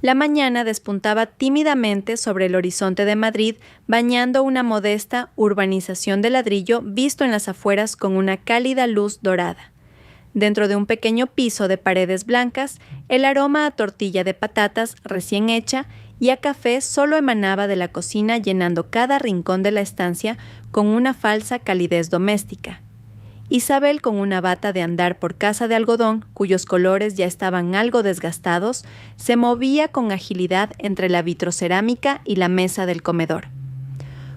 La mañana despuntaba tímidamente sobre el horizonte de Madrid, bañando una modesta urbanización de ladrillo visto en las afueras con una cálida luz dorada. Dentro de un pequeño piso de paredes blancas, el aroma a tortilla de patatas recién hecha y a café solo emanaba de la cocina, llenando cada rincón de la estancia con una falsa calidez doméstica. Isabel, con una bata de andar por casa de algodón, cuyos colores ya estaban algo desgastados, se movía con agilidad entre la vitrocerámica y la mesa del comedor.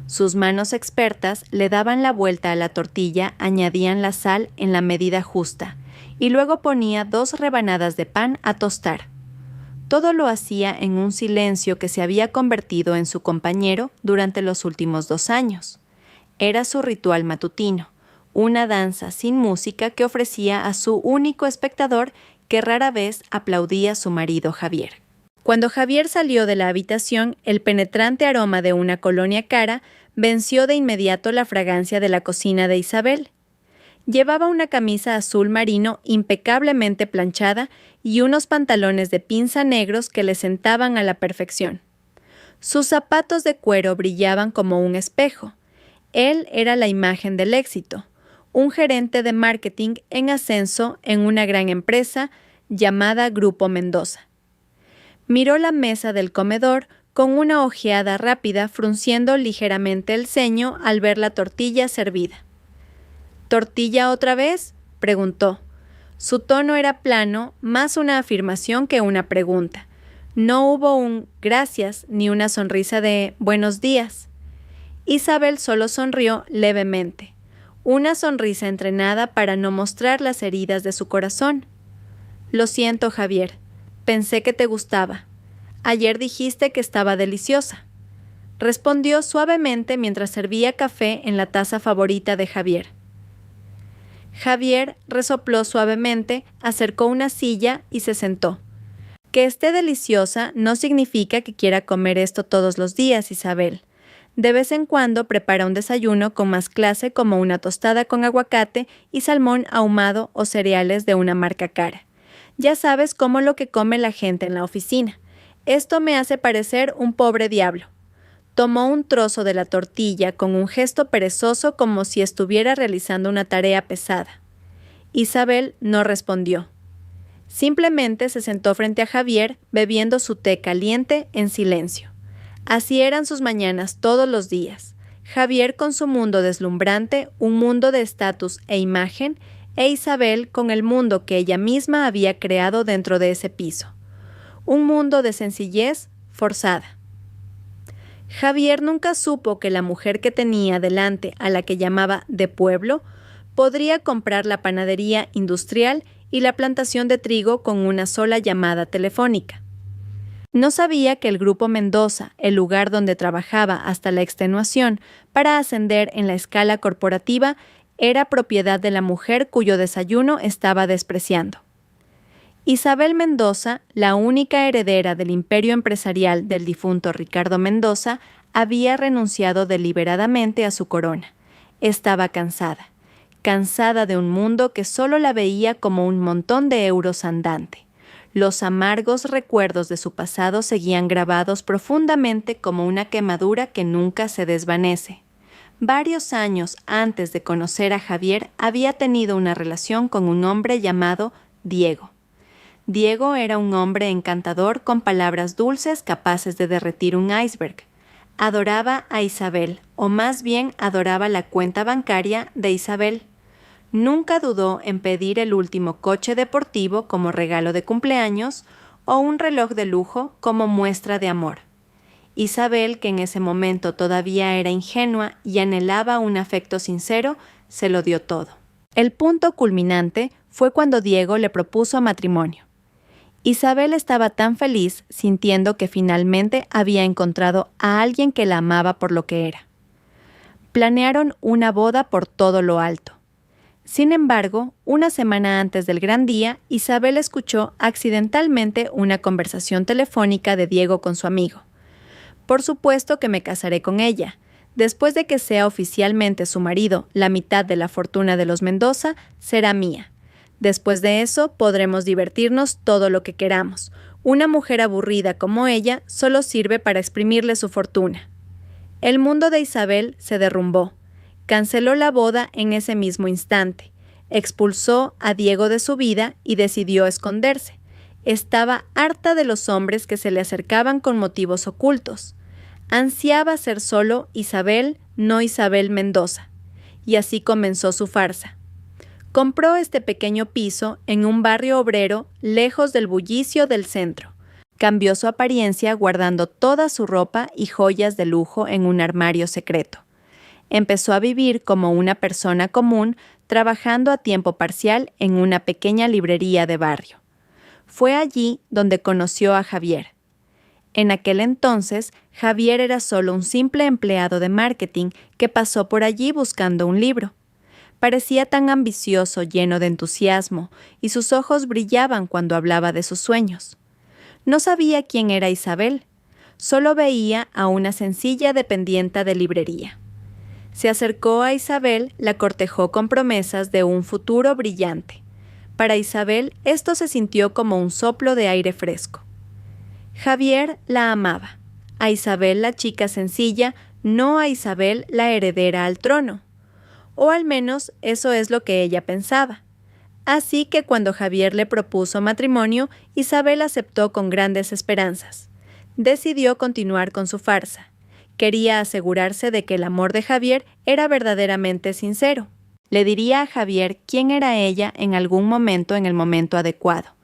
Sus manos expertas le daban la vuelta a la tortilla, añadían la sal en la medida justa, y luego ponía 2 rebanadas de pan a tostar. Todo lo hacía en un silencio que se había convertido en su compañero durante los últimos 2 años. Era su ritual matutino, una danza sin música que ofrecía a su único espectador, que rara vez aplaudía a su marido Javier. Cuando Javier salió de la habitación, el penetrante aroma de una colonia cara venció de inmediato la fragancia de la cocina de Isabel. Llevaba una camisa azul marino impecablemente planchada y unos pantalones de pinza negros que le sentaban a la perfección. Sus zapatos de cuero brillaban como un espejo. Él era la imagen del éxito, un gerente de marketing en ascenso en una gran empresa llamada Grupo Mendoza. Miró la mesa del comedor con una ojeada rápida, frunciendo ligeramente el ceño al ver la tortilla servida. ¿Tortilla otra vez?, preguntó. Su tono era plano, más una afirmación que una pregunta. No hubo un gracias ni una sonrisa de buenos días. Isabel solo sonrió levemente, una sonrisa entrenada para no mostrar las heridas de su corazón. Lo siento, Javier. Pensé que te gustaba. Ayer dijiste que estaba deliciosa. Respondió suavemente mientras servía café en la taza favorita de Javier. Javier resopló suavemente, acercó una silla y se sentó. Que esté deliciosa no significa que quiera comer esto todos los días, Isabel. De vez en cuando prepara un desayuno con más clase, como una tostada con aguacate y salmón ahumado o cereales de una marca cara. Ya sabes cómo lo que come la gente en la oficina. Esto me hace parecer un pobre diablo. Tomó un trozo de la tortilla con un gesto perezoso, como si estuviera realizando una tarea pesada. Isabel no respondió. Simplemente se sentó frente a Javier, bebiendo su té caliente en silencio. Así eran sus mañanas todos los días. Javier con su mundo deslumbrante, un mundo de estatus e imagen, e Isabel con el mundo que ella misma había creado dentro de ese piso. Un mundo de sencillez forzada. Javier nunca supo que la mujer que tenía delante, a la que llamaba de pueblo, podría comprar la panadería industrial y la plantación de trigo con una sola llamada telefónica. No sabía que el Grupo Mendoza, el lugar donde trabajaba hasta la extenuación para ascender en la escala corporativa, era propiedad de la mujer cuyo desayuno estaba despreciando. Isabel Mendoza, la única heredera del imperio empresarial del difunto Ricardo Mendoza, había renunciado deliberadamente a su corona. Estaba cansada, cansada de un mundo que solo la veía como un montón de euros andante. Los amargos recuerdos de su pasado seguían grabados profundamente como una quemadura que nunca se desvanece. Varios años antes de conocer a Javier, había tenido una relación con un hombre llamado Diego. Diego era un hombre encantador con palabras dulces capaces de derretir un iceberg. Adoraba a Isabel, o más bien adoraba la cuenta bancaria de Isabel. Nunca dudó en pedir el último coche deportivo como regalo de cumpleaños o un reloj de lujo como muestra de amor. Isabel, que en ese momento todavía era ingenua y anhelaba un afecto sincero, se lo dio todo. El punto culminante fue cuando Diego le propuso matrimonio. Isabel estaba tan feliz, sintiendo que finalmente había encontrado a alguien que la amaba por lo que era. Planearon una boda por todo lo alto. Sin embargo, una semana antes del gran día, Isabel escuchó accidentalmente una conversación telefónica de Diego con su amigo. Por supuesto que me casaré con ella. Después de que sea oficialmente su marido, la mitad de la fortuna de los Mendoza será mía. Después de eso, podremos divertirnos todo lo que queramos. Una mujer aburrida como ella solo sirve para exprimirle su fortuna. El mundo de Isabel se derrumbó. Canceló la boda en ese mismo instante. Expulsó a Diego de su vida y decidió esconderse. Estaba harta de los hombres que se le acercaban con motivos ocultos. Ansiaba ser solo Isabel, no Isabel Mendoza. Y así comenzó su farsa. Compró este pequeño piso en un barrio obrero lejos del bullicio del centro. Cambió su apariencia guardando toda su ropa y joyas de lujo en un armario secreto. Empezó a vivir como una persona común, trabajando a tiempo parcial en una pequeña librería de barrio. Fue allí donde conoció a Javier. En aquel entonces, Javier era solo un simple empleado de marketing que pasó por allí buscando un libro. Parecía tan ambicioso, lleno de entusiasmo, y sus ojos brillaban cuando hablaba de sus sueños. No sabía quién era Isabel, solo veía a una sencilla dependienta de librería. Se acercó a Isabel, la cortejó con promesas de un futuro brillante. Para Isabel, esto se sintió como un soplo de aire fresco. Javier la amaba, a Isabel la chica sencilla, no a Isabel la heredera al trono. O al menos eso es lo que ella pensaba. Así que cuando Javier le propuso matrimonio, Isabel aceptó con grandes esperanzas. Decidió continuar con su farsa. Quería asegurarse de que el amor de Javier era verdaderamente sincero. Le diría a Javier quién era ella en algún momento en el momento adecuado,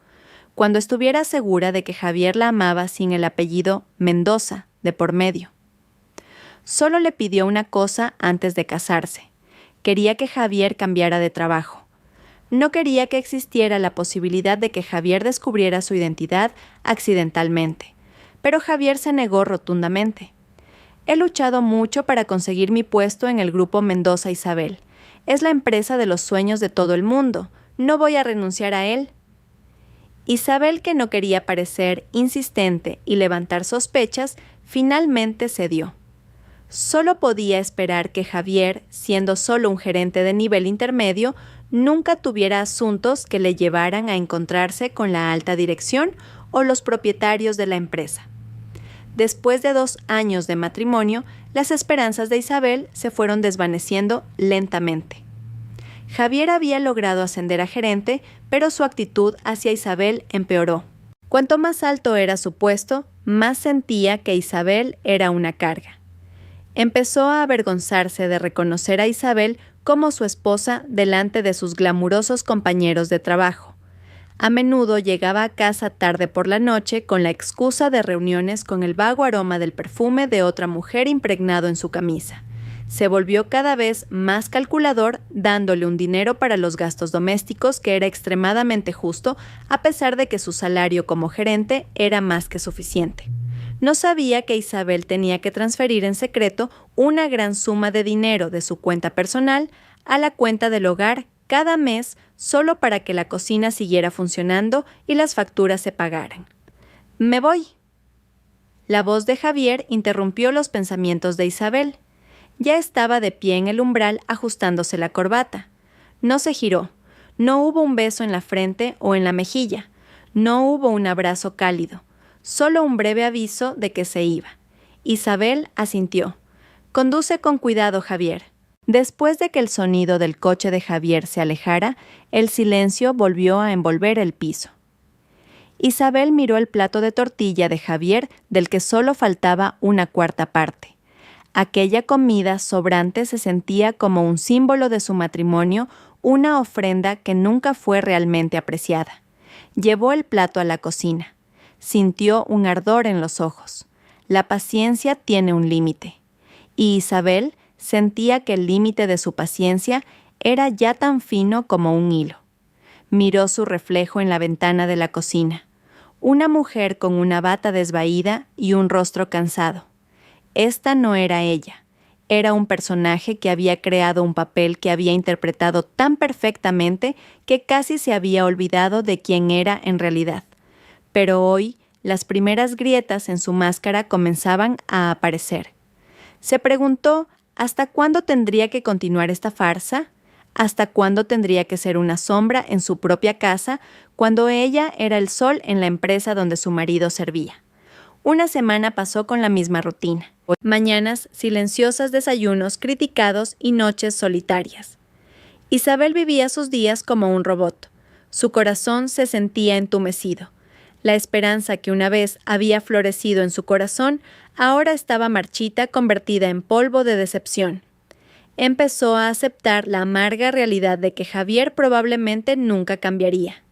cuando estuviera segura de que Javier la amaba sin el apellido Mendoza de por medio. Solo le pidió una cosa antes de casarse. Quería que Javier cambiara de trabajo. No quería que existiera la posibilidad de que Javier descubriera su identidad accidentalmente, pero Javier se negó rotundamente. He luchado mucho para conseguir mi puesto en el grupo Mendoza Isabel. Es la empresa de los sueños de todo el mundo. No voy a renunciar a él. Isabel, que no quería parecer insistente y levantar sospechas, finalmente cedió. Solo podía esperar que Javier, siendo solo un gerente de nivel intermedio, nunca tuviera asuntos que le llevaran a encontrarse con la alta dirección o los propietarios de la empresa. Después de 2 años de matrimonio, las esperanzas de Isabel se fueron desvaneciendo lentamente. Javier había logrado ascender a gerente, pero su actitud hacia Isabel empeoró. Cuanto más alto era su puesto, más sentía que Isabel era una carga. Empezó a avergonzarse de reconocer a Isabel como su esposa delante de sus glamurosos compañeros de trabajo. A menudo llegaba a casa tarde por la noche con la excusa de reuniones con el vago aroma del perfume de otra mujer impregnado en su camisa. Se volvió cada vez más calculador, dándole un dinero para los gastos domésticos que era extremadamente justo, a pesar de que su salario como gerente era más que suficiente. No sabía que Isabel tenía que transferir en secreto una gran suma de dinero de su cuenta personal a la cuenta del hogar cada mes solo para que la cocina siguiera funcionando y las facturas se pagaran. «Me voy». La voz de Javier interrumpió los pensamientos de Isabel. Ya estaba de pie en el umbral ajustándose la corbata. No se giró. No hubo un beso en la frente o en la mejilla. No hubo un abrazo cálido. Solo un breve aviso de que se iba. Isabel asintió. «Conduce con cuidado, Javier». Después de que el sonido del coche de Javier se alejara, el silencio volvió a envolver el piso. Isabel miró el plato de tortilla de Javier, del que solo faltaba una cuarta parte. Aquella comida sobrante se sentía como un símbolo de su matrimonio, una ofrenda que nunca fue realmente apreciada. Llevó el plato a la cocina. Sintió un ardor en los ojos. La paciencia tiene un límite. Y Isabel sentía que el límite de su paciencia era ya tan fino como un hilo. Miró su reflejo en la ventana de la cocina. Una mujer con una bata desvaída y un rostro cansado. Esta no era ella. Era un personaje que había creado un papel que había interpretado tan perfectamente que casi se había olvidado de quién era en realidad. Pero hoy, las primeras grietas en su máscara comenzaban a aparecer. Se preguntó ¿hasta cuándo tendría que continuar esta farsa? ¿Hasta cuándo tendría que ser una sombra en su propia casa cuando ella era el sol en la empresa donde su marido servía? Una semana pasó con la misma rutina. Mañanas silenciosas, desayunos criticados y noches solitarias. Isabel vivía sus días como un robot. Su corazón se sentía entumecido. La esperanza que una vez había florecido en su corazón ahora estaba marchita, convertida en polvo de decepción. Empezó a aceptar la amarga realidad de que Javier probablemente nunca cambiaría.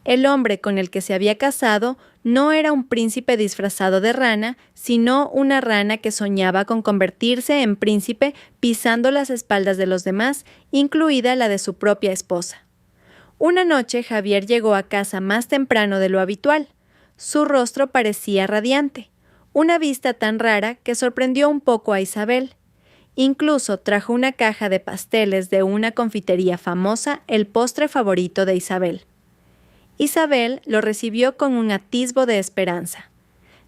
El hombre con el que se había casado no era un príncipe disfrazado de rana, sino una rana que soñaba con convertirse en príncipe pisando las espaldas de los demás, incluida la de su propia esposa. Una noche Javier llegó a casa más temprano de lo habitual. Su rostro parecía radiante, una vista tan rara que sorprendió un poco a Isabel. Incluso trajo una caja de pasteles de una confitería famosa, el postre favorito de Isabel. Isabel lo recibió con un atisbo de esperanza.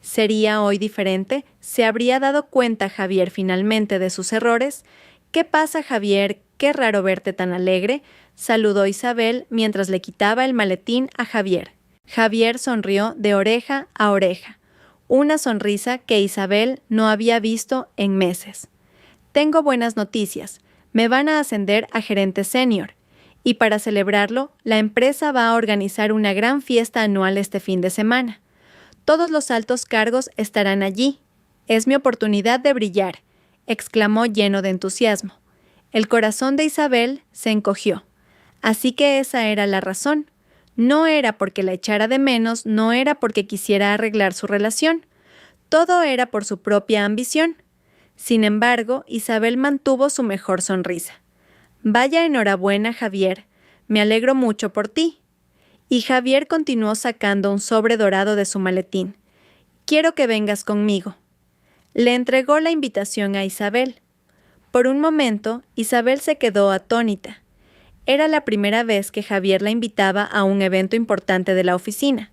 ¿Sería hoy diferente? ¿Se habría dado cuenta Javier finalmente de sus errores? ¿Qué pasa, Javier? Qué raro verte tan alegre, saludó Isabel mientras le quitaba el maletín a Javier. Javier sonrió de oreja a oreja, una sonrisa que Isabel no había visto en meses. Tengo buenas noticias. Me van a ascender a gerente senior. Y para celebrarlo, la empresa va a organizar una gran fiesta anual este fin de semana. Todos los altos cargos estarán allí. Es mi oportunidad de brillar, exclamó lleno de entusiasmo. El corazón de Isabel se encogió. Así que esa era la razón. No era porque la echara de menos, no era porque quisiera arreglar su relación. Todo era por su propia ambición. Sin embargo, Isabel mantuvo su mejor sonrisa. Vaya enhorabuena, Javier. Me alegro mucho por ti. Y Javier continuó sacando un sobre dorado de su maletín. Quiero que vengas conmigo. Le entregó la invitación a Isabel. Por un momento, Isabel se quedó atónita. Era la primera vez que Javier la invitaba a un evento importante de la oficina.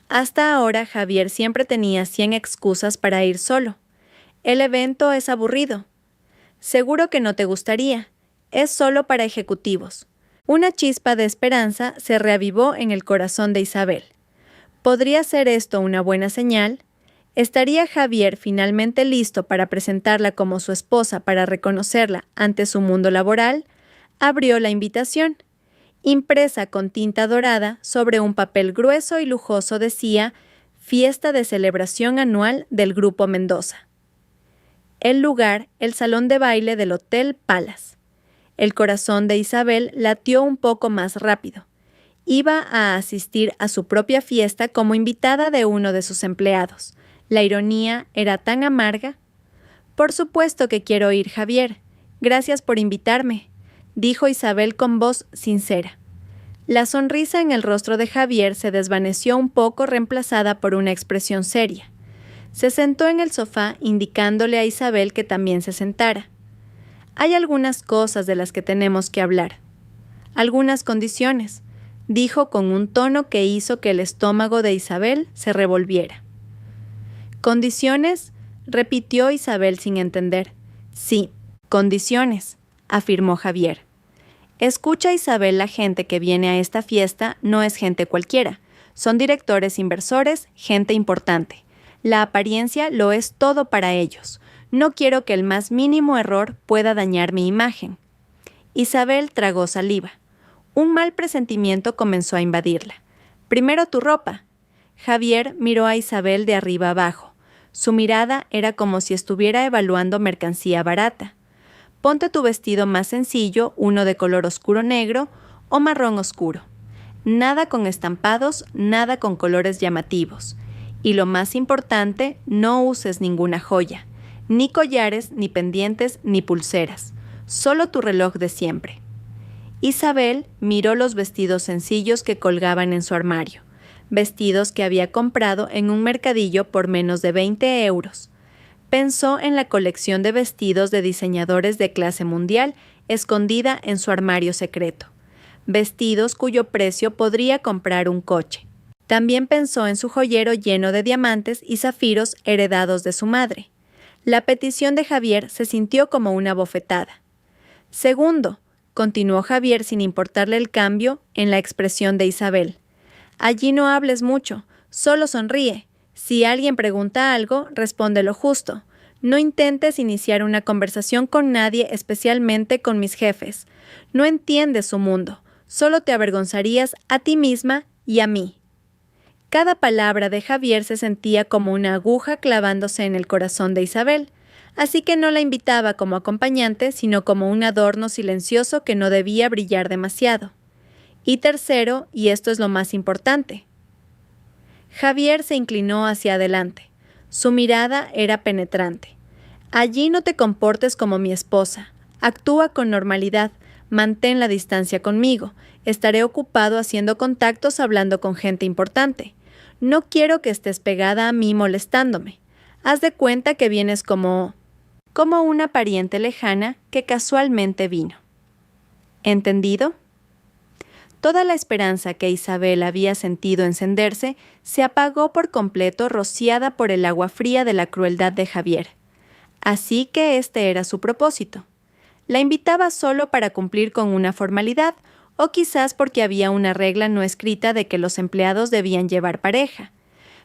Hasta ahora, Javier siempre tenía 100 excusas para ir solo. El evento es aburrido. Seguro que no te gustaría. Es solo para ejecutivos. Una chispa de esperanza se reavivó en el corazón de Isabel. ¿Podría ser esto una buena señal? ¿Estaría Javier finalmente listo para presentarla como su esposa para reconocerla ante su mundo laboral? Abrió la invitación. Impresa con tinta dorada sobre un papel grueso y lujoso decía «Fiesta de celebración anual del Grupo Mendoza». El lugar, el salón de baile del Hotel Palace. El corazón de Isabel latió un poco más rápido. Iba a asistir a su propia fiesta como invitada de uno de sus empleados. La ironía era tan amarga. «Por supuesto que quiero ir, Javier. Gracias por invitarme», dijo Isabel con voz sincera. La sonrisa en el rostro de Javier se desvaneció un poco, reemplazada por una expresión seria. Se sentó en el sofá, indicándole a Isabel que también se sentara. «Hay algunas cosas de las que tenemos que hablar. Algunas condiciones», dijo con un tono que hizo que el estómago de Isabel se revolviera. «¿Condiciones?», repitió Isabel sin entender. «Sí, condiciones», afirmó Javier. «Escucha, Isabel, la gente que viene a esta fiesta no es gente cualquiera. Son directores inversores, gente importante. La apariencia lo es todo para ellos. No quiero que el más mínimo error pueda dañar mi imagen». Isabel tragó saliva. Un mal presentimiento comenzó a invadirla. «Primero tu ropa». Javier miró a Isabel de arriba abajo. Su mirada era como si estuviera evaluando mercancía barata. «Ponte tu vestido más sencillo, uno de color oscuro negro o marrón oscuro. Nada con estampados, nada con colores llamativos. Y lo más importante, no uses ninguna joya. Ni collares, ni pendientes, ni pulseras. Solo tu reloj de siempre». Isabel miró los vestidos sencillos que colgaban en su armario, vestidos que había comprado en un mercadillo por menos de 20 euros. Pensó en la colección de vestidos de diseñadores de clase mundial escondida en su armario secreto, vestidos cuyo precio podría comprar un coche. También pensó en su joyero lleno de diamantes y zafiros heredados de su madre. La petición de Javier se sintió como una bofetada. «Segundo, continuó Javier sin importarle el cambio en la expresión de Isabel. Allí no hables mucho, solo sonríe. Si alguien pregunta algo, responde lo justo. No intentes iniciar una conversación con nadie, especialmente con mis jefes. No entiendes su mundo, solo te avergonzarías a ti misma y a mí. Cada palabra de Javier se sentía como una aguja clavándose en el corazón de Isabel, así que no la invitaba como acompañante, sino como un adorno silencioso que no debía brillar demasiado. Y tercero, y esto es lo más importante, Javier se inclinó hacia adelante. Su mirada era penetrante. Allí no te comportes como mi esposa. Actúa con normalidad. Mantén la distancia conmigo. Estaré ocupado haciendo contactos hablando con gente importante. No quiero que estés pegada a mí molestándome. Haz de cuenta que vienes como una pariente lejana que casualmente vino. ¿Entendido? Toda la esperanza que Isabel había sentido encenderse se apagó por completo, rociada por el agua fría de la crueldad de Javier. Así que este era su propósito. La invitaba solo para cumplir con una formalidad, o quizás porque había una regla no escrita de que los empleados debían llevar pareja.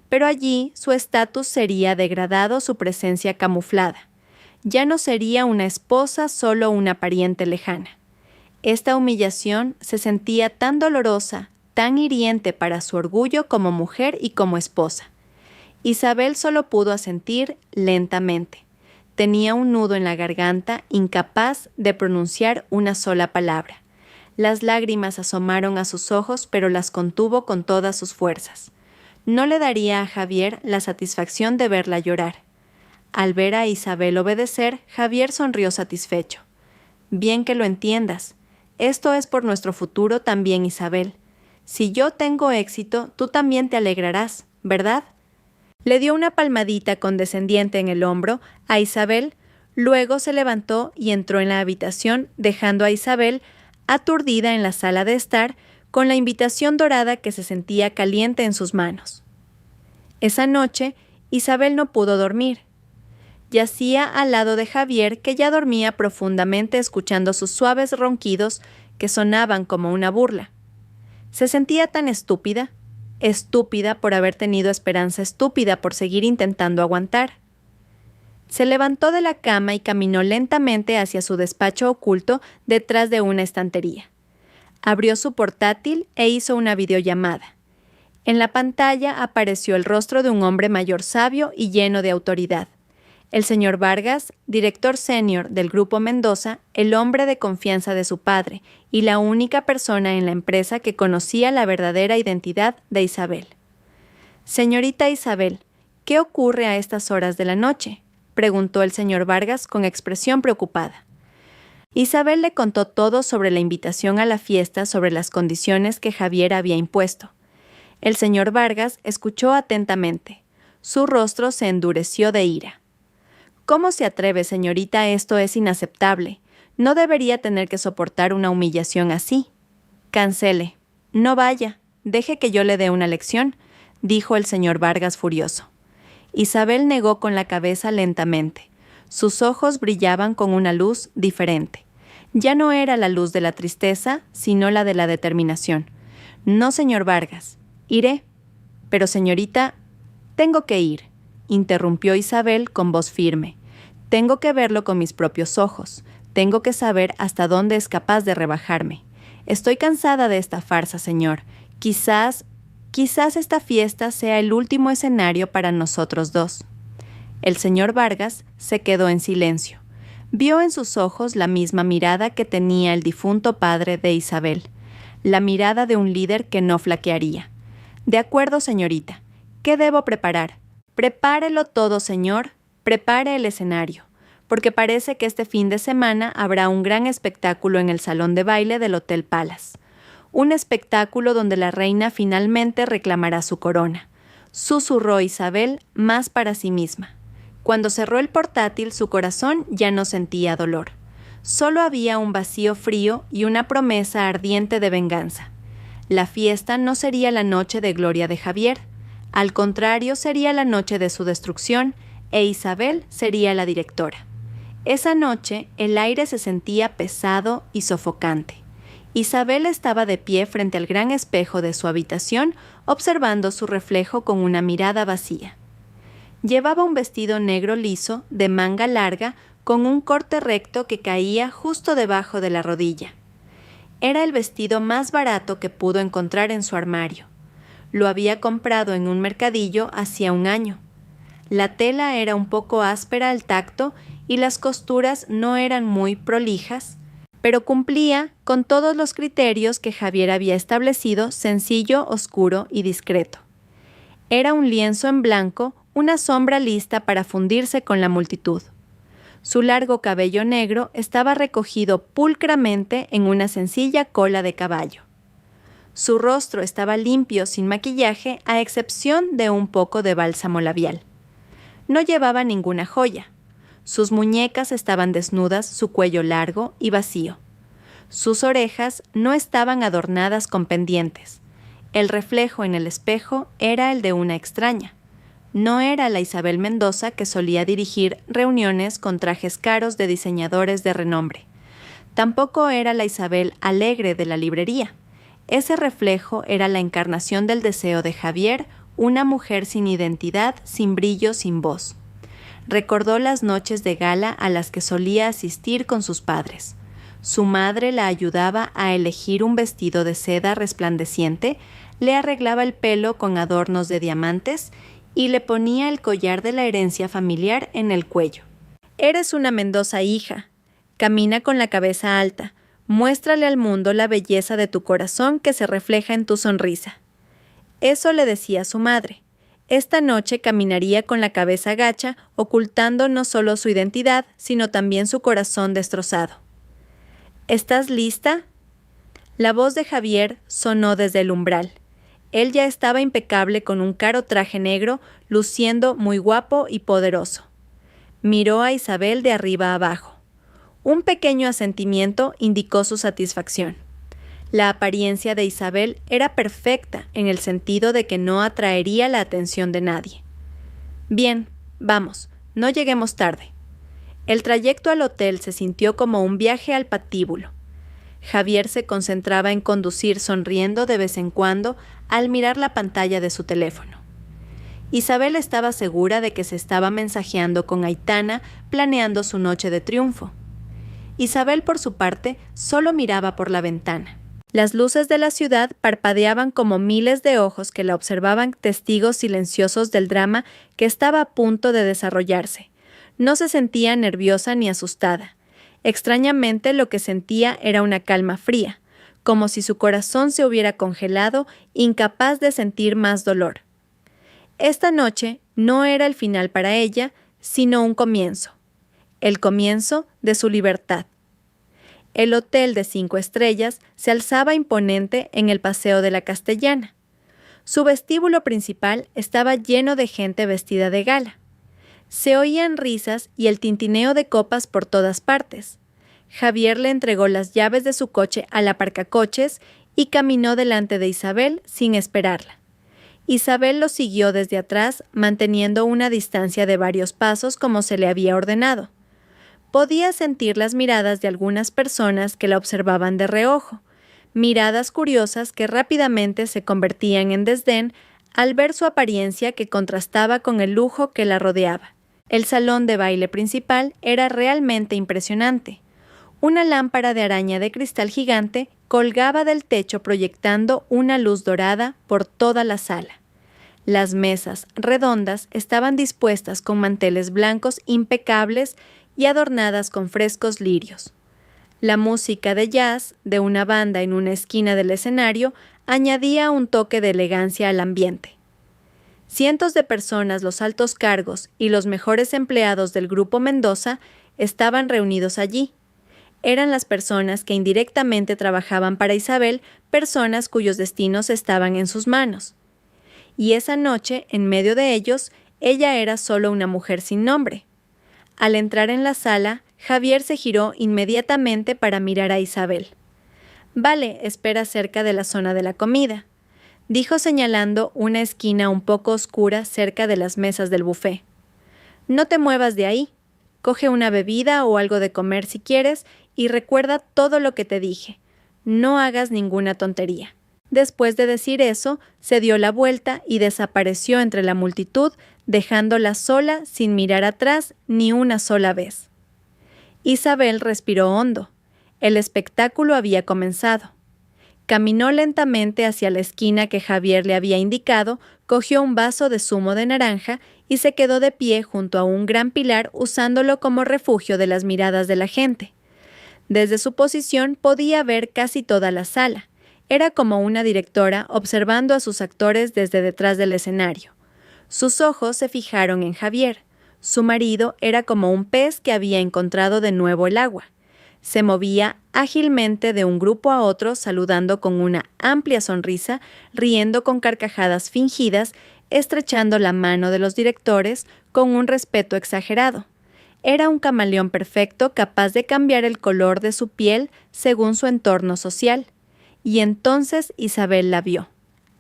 Pero allí su estatus sería degradado, su presencia camuflada. Ya no sería una esposa, solo una pariente lejana. Esta humillación se sentía tan dolorosa, tan hiriente para su orgullo como mujer y como esposa. Isabel solo pudo asentir lentamente. Tenía un nudo en la garganta, incapaz de pronunciar una sola palabra. Las lágrimas asomaron a sus ojos, pero las contuvo con todas sus fuerzas. No le daría a Javier la satisfacción de verla llorar. Al ver a Isabel obedecer, Javier sonrió satisfecho. Bien que lo entiendas. Esto es por nuestro futuro también, Isabel. Si yo tengo éxito, tú también te alegrarás, ¿verdad? Le dio una palmadita condescendiente en el hombro a Isabel, luego se levantó y entró en la habitación, dejando a Isabel aturdida en la sala de estar, con la invitación dorada que se sentía caliente en sus manos. Esa noche, Isabel no pudo dormir. Yacía al lado de Javier, que ya dormía profundamente escuchando sus suaves ronquidos que sonaban como una burla. Se sentía tan estúpida por haber tenido esperanza, estúpida por seguir intentando aguantar. Se levantó de la cama y caminó lentamente hacia su despacho oculto detrás de una estantería. Abrió su portátil e hizo una videollamada. En la pantalla apareció el rostro de un hombre mayor, sabio y lleno de autoridad. El señor Vargas, director senior del Grupo Mendoza, el hombre de confianza de su padre y la única persona en la empresa que conocía la verdadera identidad de Isabel. «Señorita Isabel, ¿qué ocurre a estas horas de la noche?», preguntó el señor Vargas con expresión preocupada. Isabel le contó todo sobre la invitación a la fiesta, sobre las condiciones que Javier había impuesto. El señor Vargas escuchó atentamente. Su rostro se endureció de ira. «¿Cómo se atreve, señorita? Esto es inaceptable. No debería tener que soportar una humillación así. Cancele. No vaya. Deje que yo le dé una lección», dijo el señor Vargas furioso. Isabel negó con la cabeza lentamente. Sus ojos brillaban con una luz diferente. Ya no era la luz de la tristeza, sino la de la determinación. «No, señor Vargas. Iré. Pero, señorita, tengo que ir», interrumpió Isabel con voz firme. «Tengo que verlo con mis propios ojos. Tengo que saber hasta dónde es capaz de rebajarme. Estoy cansada de esta farsa, señor. Quizás esta fiesta sea el último escenario para nosotros dos». El señor Vargas se quedó en silencio. Vio en sus ojos la misma mirada que tenía el difunto padre de Isabel, la mirada de un líder que no flaquearía. «De acuerdo, señorita. ¿Qué debo preparar?» «Prepárelo todo, señor. Prepare el escenario, porque parece que este fin de semana habrá un gran espectáculo en el salón de baile del Hotel Palace. Un espectáculo donde la reina finalmente reclamará su corona», susurró Isabel más para sí misma. Cuando cerró el portátil, su corazón ya no sentía dolor. Solo había un vacío frío y una promesa ardiente de venganza. La fiesta no sería la noche de gloria de Javier. Al contrario, sería la noche de su destrucción, e Isabel sería la directora. Esa noche el aire se sentía pesado y sofocante. Isabel estaba de pie frente al gran espejo de su habitación, observando su reflejo con una mirada vacía. Llevaba un vestido negro liso, de manga larga, con un corte recto que caía justo debajo de la rodilla. Era el vestido más barato que pudo encontrar en su armario. Lo había comprado en un mercadillo hacía un año. La tela era un poco áspera al tacto y las costuras no eran muy prolijas, pero cumplía con todos los criterios que Javier había establecido: sencillo, oscuro y discreto. Era un lienzo en blanco, una sombra lista para fundirse con la multitud. Su largo cabello negro estaba recogido pulcramente en una sencilla cola de caballo. Su rostro estaba limpio, sin maquillaje, a excepción de un poco de bálsamo labial. No llevaba ninguna joya. Sus muñecas estaban desnudas, su cuello largo y vacío. Sus orejas no estaban adornadas con pendientes. El reflejo en el espejo era el de una extraña. No era la Isabel Mendoza que solía dirigir reuniones con trajes caros de diseñadores de renombre. Tampoco era la Isabel alegre de la librería. Ese reflejo era la encarnación del deseo de Javier, una mujer sin identidad, sin brillo, sin voz. Recordó las noches de gala a las que solía asistir con sus padres. Su madre la ayudaba a elegir un vestido de seda resplandeciente, le arreglaba el pelo con adornos de diamantes y le ponía el collar de la herencia familiar en el cuello. Eres una Mendoza, hija. Camina con la cabeza alta. Muéstrale al mundo la belleza de tu corazón que se refleja en tu sonrisa. Eso le decía su madre. Esta noche caminaría con la cabeza gacha, ocultando no solo su identidad, sino también su corazón destrozado. ¿Estás lista? La voz de Javier sonó desde el umbral. Él ya estaba impecable con un caro traje negro, luciendo muy guapo y poderoso. Miró a Isabel de arriba abajo. Un pequeño asentimiento indicó su satisfacción. La apariencia de Isabel era perfecta en el sentido de que no atraería la atención de nadie. Bien, vamos, no lleguemos tarde. El trayecto al hotel se sintió como un viaje al patíbulo. Javier se concentraba en conducir sonriendo de vez en cuando al mirar la pantalla de su teléfono. Isabel estaba segura de que se estaba mensajeando con Aitana, planeando su noche de triunfo. Isabel, por su parte, solo miraba por la ventana. Las luces de la ciudad parpadeaban como miles de ojos que la observaban, testigos silenciosos del drama que estaba a punto de desarrollarse. No se sentía nerviosa ni asustada. Extrañamente, lo que sentía era una calma fría, como si su corazón se hubiera congelado, incapaz de sentir más dolor. Esta noche no era el final para ella, sino un comienzo. El comienzo de su libertad. El hotel de 5 estrellas se alzaba imponente en el Paseo de la Castellana. Su vestíbulo principal estaba lleno de gente vestida de gala. Se oían risas y el tintineo de copas por todas partes. Javier le entregó las llaves de su coche al aparcacoches y caminó delante de Isabel sin esperarla. Isabel lo siguió desde atrás, manteniendo una distancia de varios pasos como se le había ordenado. Podía sentir las miradas de algunas personas que la observaban de reojo, miradas curiosas que rápidamente se convertían en desdén al ver su apariencia que contrastaba con el lujo que la rodeaba. El salón de baile principal era realmente impresionante. Una lámpara de araña de cristal gigante colgaba del techo proyectando una luz dorada por toda la sala. Las mesas redondas estaban dispuestas con manteles blancos impecables y adornadas con frescos lirios. La música de jazz de una banda en una esquina del escenario añadía un toque de elegancia al ambiente. Cientos de personas, los altos cargos y los mejores empleados del Grupo Mendoza estaban reunidos allí. Eran las personas que indirectamente trabajaban para Isabel, personas cuyos destinos estaban en sus manos. Y esa noche, en medio de ellos, ella era solo una mujer sin nombre. Al entrar en la sala, Javier se giró inmediatamente para mirar a Isabel. «Vale, espera cerca de la zona de la comida», dijo señalando una esquina un poco oscura cerca de las mesas del buffet. «No te muevas de ahí. Coge una bebida o algo de comer si quieres y recuerda todo lo que te dije. No hagas ninguna tontería. Después de decir eso, se dio la vuelta y desapareció entre la multitud, dejándola sola sin mirar atrás ni una sola vez. Isabel respiró hondo. El espectáculo había comenzado. Caminó lentamente hacia la esquina que Javier le había indicado, cogió un vaso de zumo de naranja y se quedó de pie junto a un gran pilar usándolo como refugio de las miradas de la gente. Desde su posición podía ver casi toda la sala. Era como una directora observando a sus actores desde detrás del escenario. Sus ojos se fijaron en Javier. Su marido era como un pez que había encontrado de nuevo el agua. Se movía ágilmente de un grupo a otro, saludando con una amplia sonrisa, riendo con carcajadas fingidas, estrechando la mano de los directores con un respeto exagerado. Era un camaleón perfecto, capaz de cambiar el color de su piel según su entorno social. Y entonces Isabel la vio.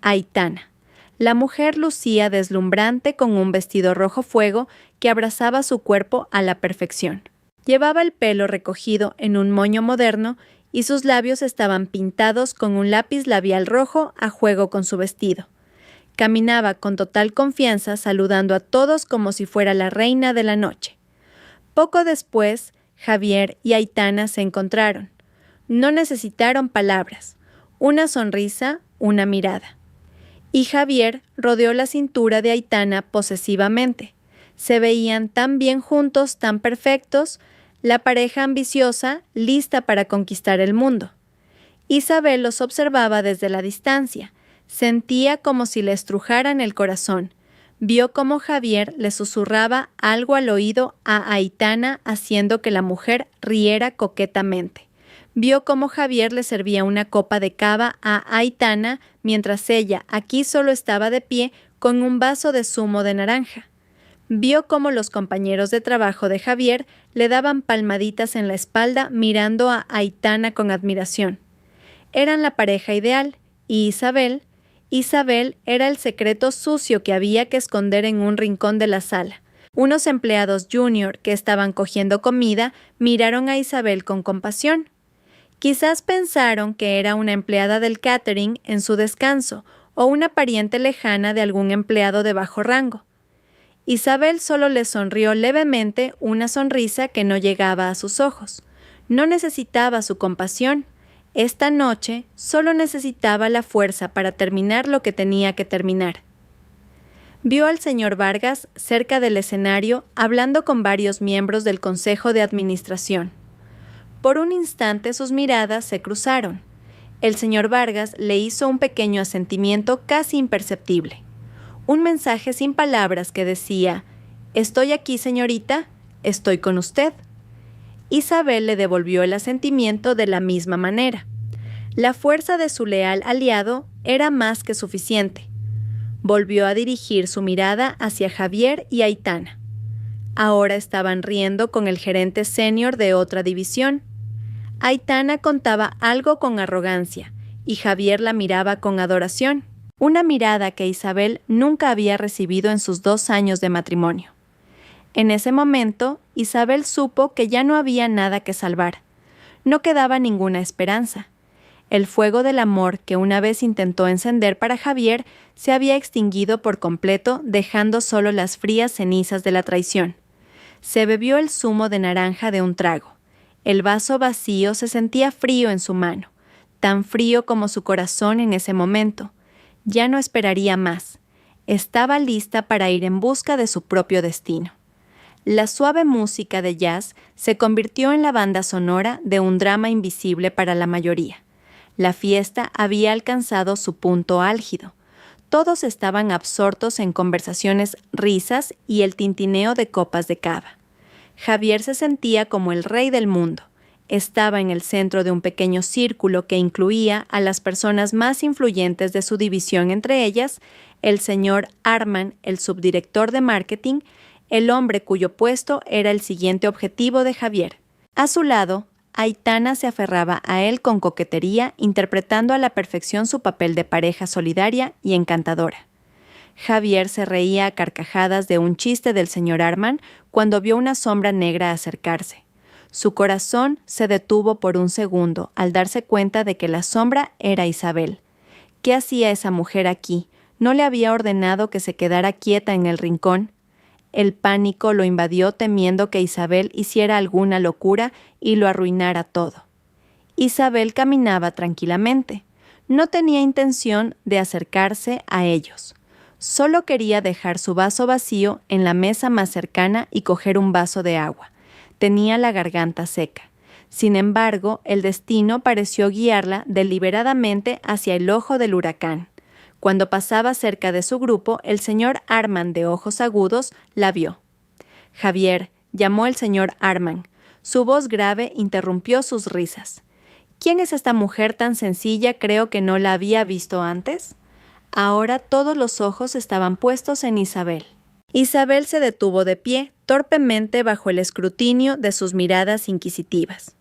Aitana. La mujer lucía deslumbrante con un vestido rojo fuego que abrazaba su cuerpo a la perfección. Llevaba el pelo recogido en un moño moderno y sus labios estaban pintados con un lápiz labial rojo a juego con su vestido. Caminaba con total confianza saludando a todos como si fuera la reina de la noche. Poco después, Javier y Aitana se encontraron. No necesitaron palabras, una sonrisa, una mirada. Y Javier rodeó la cintura de Aitana posesivamente. Se veían tan bien juntos, tan perfectos, la pareja ambiciosa, lista para conquistar el mundo. Isabel los observaba desde la distancia. Sentía como si le estrujaran el corazón. Vio cómo Javier le susurraba algo al oído a Aitana, haciendo que la mujer riera coquetamente. Vio cómo Javier le servía una copa de cava a Aitana, mientras ella aquí solo estaba de pie con un vaso de zumo de naranja. Vio cómo los compañeros de trabajo de Javier le daban palmaditas en la espalda mirando a Aitana con admiración. Eran la pareja ideal, y Isabel era el secreto sucio que había que esconder en un rincón de la sala. Unos empleados junior que estaban cogiendo comida miraron a Isabel con compasión. Quizás pensaron que era una empleada del catering en su descanso o una pariente lejana de algún empleado de bajo rango. Isabel solo le sonrió levemente, una sonrisa que no llegaba a sus ojos. No necesitaba su compasión. Esta noche solo necesitaba la fuerza para terminar lo que tenía que terminar. Vio al señor Vargas cerca del escenario hablando con varios miembros del Consejo de Administración. Por un instante sus miradas se cruzaron. El señor Vargas le hizo un pequeño asentimiento casi imperceptible. Un mensaje sin palabras que decía: «Estoy aquí, señorita, estoy con usted». Isabel le devolvió el asentimiento de la misma manera. La fuerza de su leal aliado era más que suficiente. Volvió a dirigir su mirada hacia Javier y Aitana. Ahora estaban riendo con el gerente senior de otra división. Aitana contaba algo con arrogancia y Javier la miraba con adoración. Una mirada que Isabel nunca había recibido en sus 2 años de matrimonio. En ese momento, Isabel supo que ya no había nada que salvar. No quedaba ninguna esperanza. El fuego del amor que una vez intentó encender para Javier se había extinguido por completo, dejando solo las frías cenizas de la traición. Se bebió el zumo de naranja de un trago. El vaso vacío se sentía frío en su mano, tan frío como su corazón en ese momento. Ya no esperaría más. Estaba lista para ir en busca de su propio destino. La suave música de jazz se convirtió en la banda sonora de un drama invisible para la mayoría. La fiesta había alcanzado su punto álgido. Todos estaban absortos en conversaciones, risas y el tintineo de copas de cava. Javier se sentía como el rey del mundo. Estaba en el centro de un pequeño círculo que incluía a las personas más influyentes de su división, entre ellas el señor Arman, el subdirector de marketing, el hombre cuyo puesto era el siguiente objetivo de Javier. A su lado, Aitana se aferraba a él con coquetería, interpretando a la perfección su papel de pareja solidaria y encantadora. Javier se reía a carcajadas de un chiste del señor Arman cuando vio una sombra negra acercarse. Su corazón se detuvo por un segundo al darse cuenta de que la sombra era Isabel. ¿Qué hacía esa mujer aquí? ¿No le había ordenado que se quedara quieta en el rincón? El pánico lo invadió temiendo que Isabel hiciera alguna locura y lo arruinara todo. Isabel caminaba tranquilamente. No tenía intención de acercarse a ellos. Solo quería dejar su vaso vacío en la mesa más cercana y coger un vaso de agua. Tenía la garganta seca. Sin embargo, el destino pareció guiarla deliberadamente hacia el ojo del huracán. Cuando pasaba cerca de su grupo, el señor Arman de ojos agudos la vio. «Javier», llamó el señor Arman. Su voz grave interrumpió sus risas. «¿Quién es esta mujer tan sencilla? Creo que no la había visto antes». Ahora todos los ojos estaban puestos en Isabel. Isabel se detuvo de pie, torpemente bajo el escrutinio de sus miradas inquisitivas.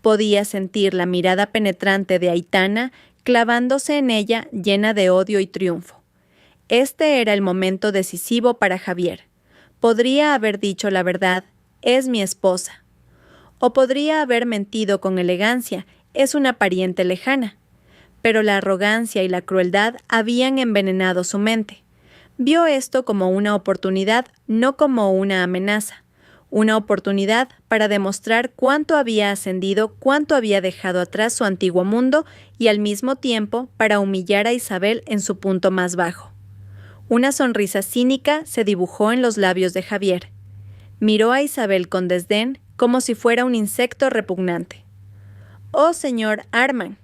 Podía sentir la mirada penetrante de Aitana clavándose en ella llena de odio y triunfo. Este era el momento decisivo para Javier. Podría haber dicho la verdad, es mi esposa. O podría haber mentido con elegancia, es una pariente lejana. Pero la arrogancia y la crueldad habían envenenado su mente. Vio esto como una oportunidad, no como una amenaza. Una oportunidad para demostrar cuánto había ascendido, cuánto había dejado atrás su antiguo mundo y al mismo tiempo para humillar a Isabel en su punto más bajo. Una sonrisa cínica se dibujó en los labios de Javier. Miró a Isabel con desdén como si fuera un insecto repugnante. «Oh, señor Arman»,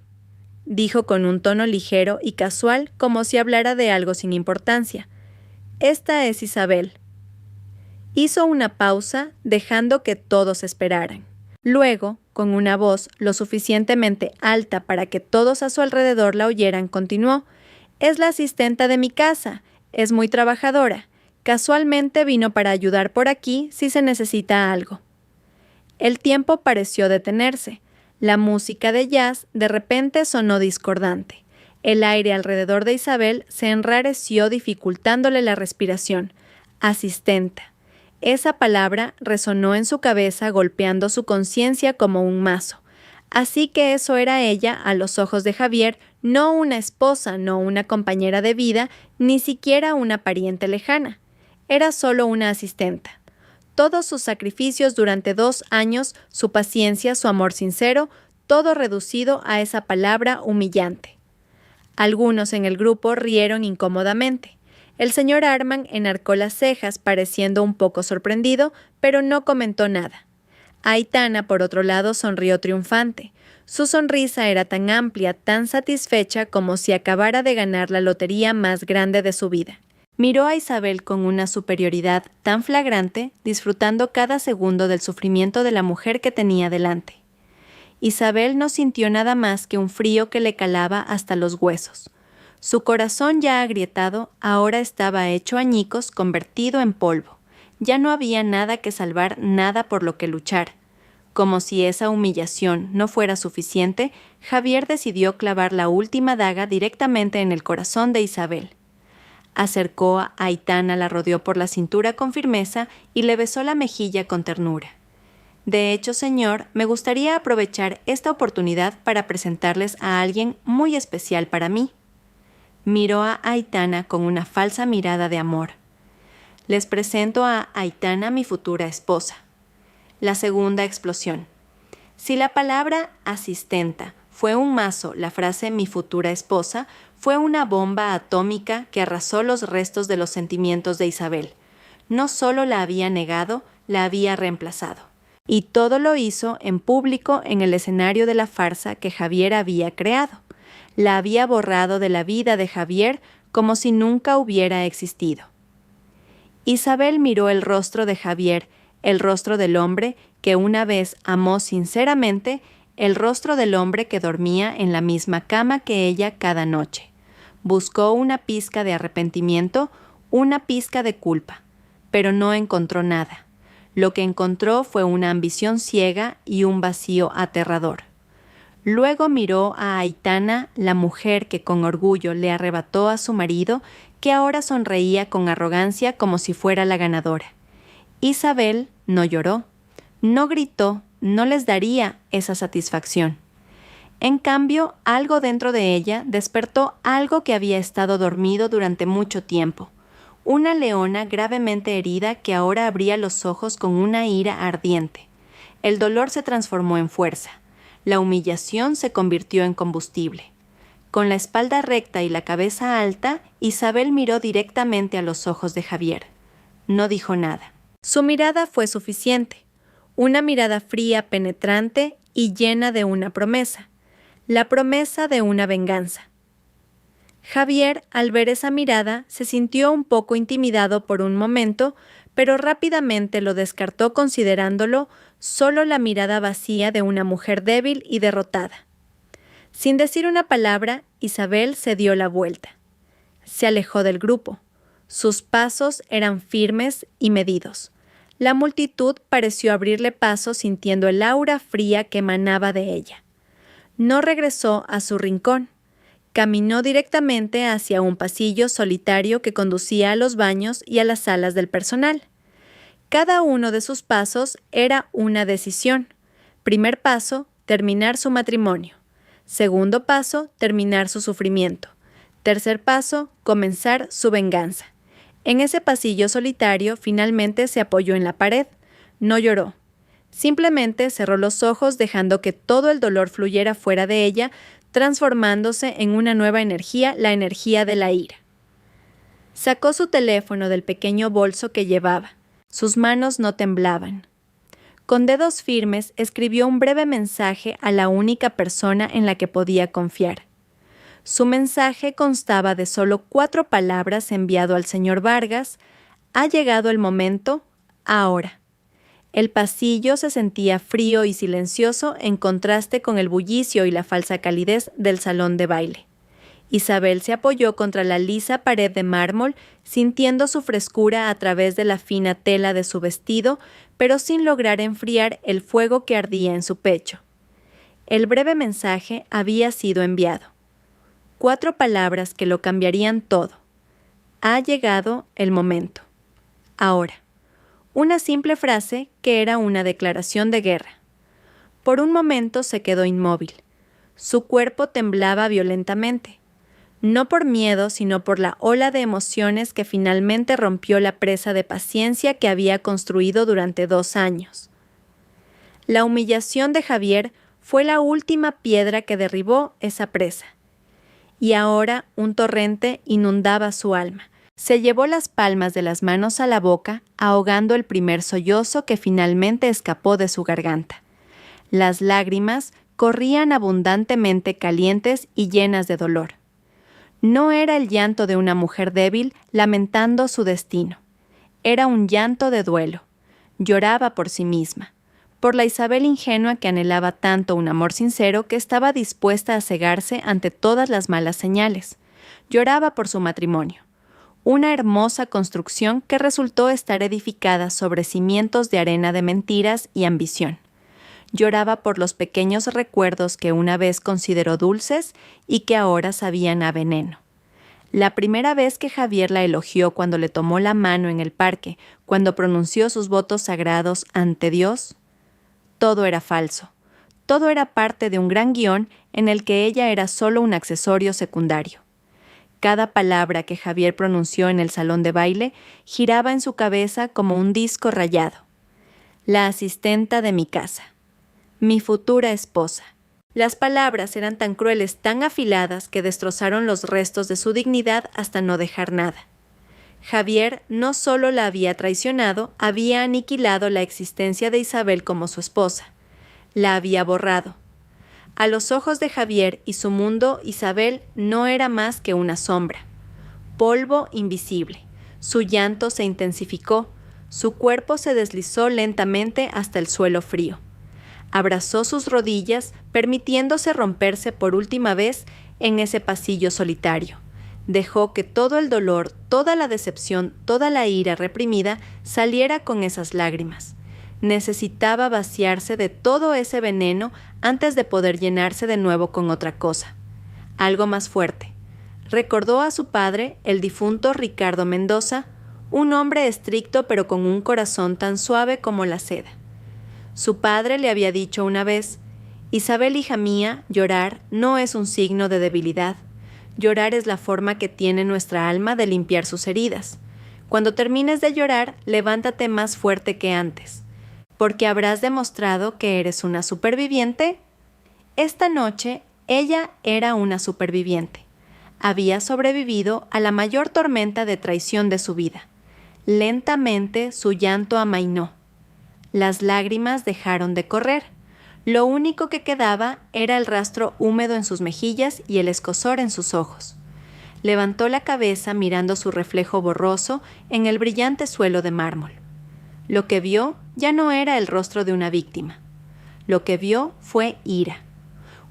dijo con un tono ligero y casual como si hablara de algo sin importancia. «Esta es Isabel». Hizo una pausa, dejando que todos esperaran. Luego, con una voz lo suficientemente alta para que todos a su alrededor la oyeran, continuó: «Es la asistenta de mi casa, es muy trabajadora. Casualmente vino para ayudar por aquí si se necesita algo». El tiempo pareció detenerse. La música de jazz de repente sonó discordante. El aire alrededor de Isabel se enrareció dificultándole la respiración. Asistenta. Esa palabra resonó en su cabeza golpeando su conciencia como un mazo. Así que eso era ella, a los ojos de Javier, no una esposa, no una compañera de vida, ni siquiera una pariente lejana. Era solo una asistenta. Todos sus sacrificios durante 2 años, su paciencia, su amor sincero, todo reducido a esa palabra humillante. Algunos en el grupo rieron incómodamente. El señor Arman enarcó las cejas, pareciendo un poco sorprendido, pero no comentó nada. Aitana, por otro lado, sonrió triunfante. Su sonrisa era tan amplia, tan satisfecha, como si acabara de ganar la lotería más grande de su vida. Miró a Isabel con una superioridad tan flagrante, disfrutando cada segundo del sufrimiento de la mujer que tenía delante. Isabel no sintió nada más que un frío que le calaba hasta los huesos. Su corazón ya agrietado ahora estaba hecho añicos, convertido en polvo. Ya no había nada que salvar, nada por lo que luchar. Como si esa humillación no fuera suficiente, Javier decidió clavar la última daga directamente en el corazón de Isabel. Acercó a Aitana, la rodeó por la cintura con firmeza y le besó la mejilla con ternura. «De hecho, señor, me gustaría aprovechar esta oportunidad para presentarles a alguien muy especial para mí». Miró a Aitana con una falsa mirada de amor. «Les presento a Aitana, mi futura esposa». La segunda explosión. Si la palabra asistenta fue un mazo, la frase «mi futura esposa» fue una bomba atómica que arrasó los restos de los sentimientos de Isabel. No solo la había negado, la había reemplazado. Y todo lo hizo en público en el escenario de la farsa que Javier había creado. La había borrado de la vida de Javier como si nunca hubiera existido. Isabel miró el rostro de Javier, el rostro del hombre que una vez amó sinceramente, el rostro del hombre que dormía en la misma cama que ella cada noche. Buscó una pizca de arrepentimiento, una pizca de culpa, pero no encontró nada. Lo que encontró fue una ambición ciega y un vacío aterrador. Luego miró a Aitana, la mujer que con orgullo le arrebató a su marido, que ahora sonreía con arrogancia como si fuera la ganadora. Isabel no lloró, no gritó, no les daría esa satisfacción. En cambio, algo dentro de ella despertó algo que había estado dormido durante mucho tiempo. Una leona gravemente herida que ahora abría los ojos con una ira ardiente. El dolor se transformó en fuerza. La humillación se convirtió en combustible. Con la espalda recta y la cabeza alta, Isabel miró directamente a los ojos de Javier. No dijo nada. Su mirada fue suficiente. Una mirada fría, penetrante y llena de una promesa. La promesa de una venganza. Javier, al ver esa mirada, se sintió un poco intimidado por un momento, pero rápidamente lo descartó considerándolo solo la mirada vacía de una mujer débil y derrotada. Sin decir una palabra, Isabel se dio la vuelta. Se alejó del grupo. Sus pasos eran firmes y medidos. La multitud pareció abrirle paso sintiendo el aura fría que emanaba de ella. No regresó a su rincón. Caminó directamente hacia un pasillo solitario que conducía a los baños y a las salas del personal. Cada uno de sus pasos era una decisión. Primer paso, terminar su matrimonio. Segundo paso, terminar su sufrimiento. Tercer paso, comenzar su venganza. En ese pasillo solitario finalmente se apoyó en la pared. No lloró. Simplemente cerró los ojos dejando que todo el dolor fluyera fuera de ella, transformándose en una nueva energía, la energía de la ira. Sacó su teléfono del pequeño bolso que llevaba. Sus manos no temblaban. Con dedos firmes escribió un breve mensaje a la única persona en la que podía confiar. Su mensaje constaba de solo 4 palabras enviado al señor Vargas. Ha llegado el momento, ahora. El pasillo se sentía frío y silencioso en contraste con el bullicio y la falsa calidez del salón de baile. Isabel se apoyó contra la lisa pared de mármol, sintiendo su frescura a través de la fina tela de su vestido, pero sin lograr enfriar el fuego que ardía en su pecho. El breve mensaje había sido enviado. 4 palabras que lo cambiarían todo. Ha llegado el momento. Ahora. Una simple frase que era una declaración de guerra. Por un momento se quedó inmóvil. Su cuerpo temblaba violentamente. No por miedo, sino por la ola de emociones que finalmente rompió la presa de paciencia que había construido durante 2 años. La humillación de Javier fue la última piedra que derribó esa presa. Y ahora un torrente inundaba su alma. Se llevó las palmas de las manos a la boca, ahogando el primer sollozo que finalmente escapó de su garganta. Las lágrimas corrían abundantemente calientes y llenas de dolor. No era el llanto de una mujer débil lamentando su destino. Era un llanto de duelo. Lloraba por sí misma, por la Isabel ingenua que anhelaba tanto un amor sincero que estaba dispuesta a cegarse ante todas las malas señales. Lloraba por su matrimonio. Una hermosa construcción que resultó estar edificada sobre cimientos de arena de mentiras y ambición. Lloraba por los pequeños recuerdos que una vez consideró dulces y que ahora sabían a veneno. La primera vez que Javier la elogió cuando le tomó la mano en el parque, cuando pronunció sus votos sagrados ante Dios, todo era falso. Todo era parte de un gran guión en el que ella era solo un accesorio secundario. Cada palabra que Javier pronunció en el salón de baile giraba en su cabeza como un disco rayado. La asistenta de mi casa. Mi futura esposa. Las palabras eran tan crueles, tan afiladas, que destrozaron los restos de su dignidad hasta no dejar nada. Javier no solo la había traicionado, había aniquilado la existencia de Isabel como su esposa. La había borrado. A los ojos de Javier y su mundo, Isabel no era más que una sombra. Polvo invisible. Su llanto se intensificó. Su cuerpo se deslizó lentamente hasta el suelo frío. Abrazó sus rodillas, permitiéndose romperse por última vez en ese pasillo solitario. Dejó que todo el dolor, toda la decepción, toda la ira reprimida saliera con esas lágrimas. Necesitaba vaciarse de todo ese veneno antes de poder llenarse de nuevo con otra cosa. Algo más fuerte, Recordó a su padre, el difunto Ricardo Mendoza, un hombre estricto pero con un corazón tan suave como la seda. Su padre le había dicho una vez: «Isabel, hija mía, llorar no es un signo de debilidad. Llorar es la forma que tiene nuestra alma de limpiar sus heridas. Cuando termines de llorar, levántate más fuerte que antes, porque habrás demostrado que eres una superviviente». Esta noche, ella era una superviviente. Había sobrevivido a la mayor tormenta de traición de su vida. Lentamente su llanto amainó. Las lágrimas dejaron de correr. Lo único que quedaba era el rastro húmedo en sus mejillas y el escozor en sus ojos. Levantó la cabeza mirando su reflejo borroso en el brillante suelo de mármol. Lo que vio ya no era el rostro de una víctima. Lo que vio fue ira.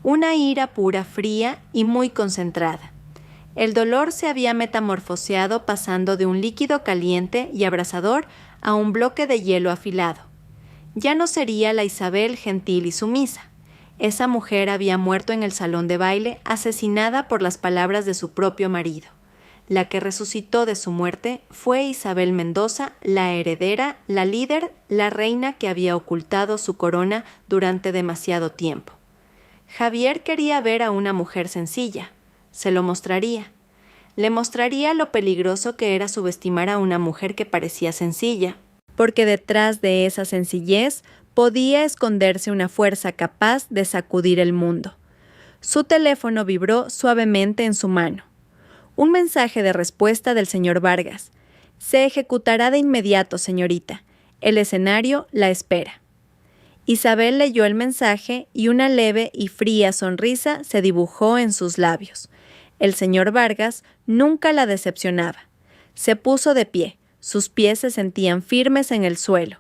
Una ira pura, fría y muy concentrada. El dolor se había metamorfoseado pasando de un líquido caliente y abrasador a un bloque de hielo afilado. Ya no sería la Isabel gentil y sumisa. Esa mujer había muerto en el salón de baile, asesinada por las palabras de su propio marido. La que resucitó de su muerte fue Isabel Mendoza, la heredera, la líder, la reina que había ocultado su corona durante demasiado tiempo. Javier quería ver a una mujer sencilla. Se lo mostraría. Le mostraría lo peligroso que era subestimar a una mujer que parecía sencilla, porque detrás de esa sencillez podía esconderse una fuerza capaz de sacudir el mundo. Su teléfono vibró suavemente en su mano. Un mensaje de respuesta del señor Vargas. «Se ejecutará de inmediato, señorita. El escenario la espera». Isabel leyó el mensaje y una leve y fría sonrisa se dibujó en sus labios. El señor Vargas nunca la decepcionaba. Se puso de pie. Sus pies se sentían firmes en el suelo.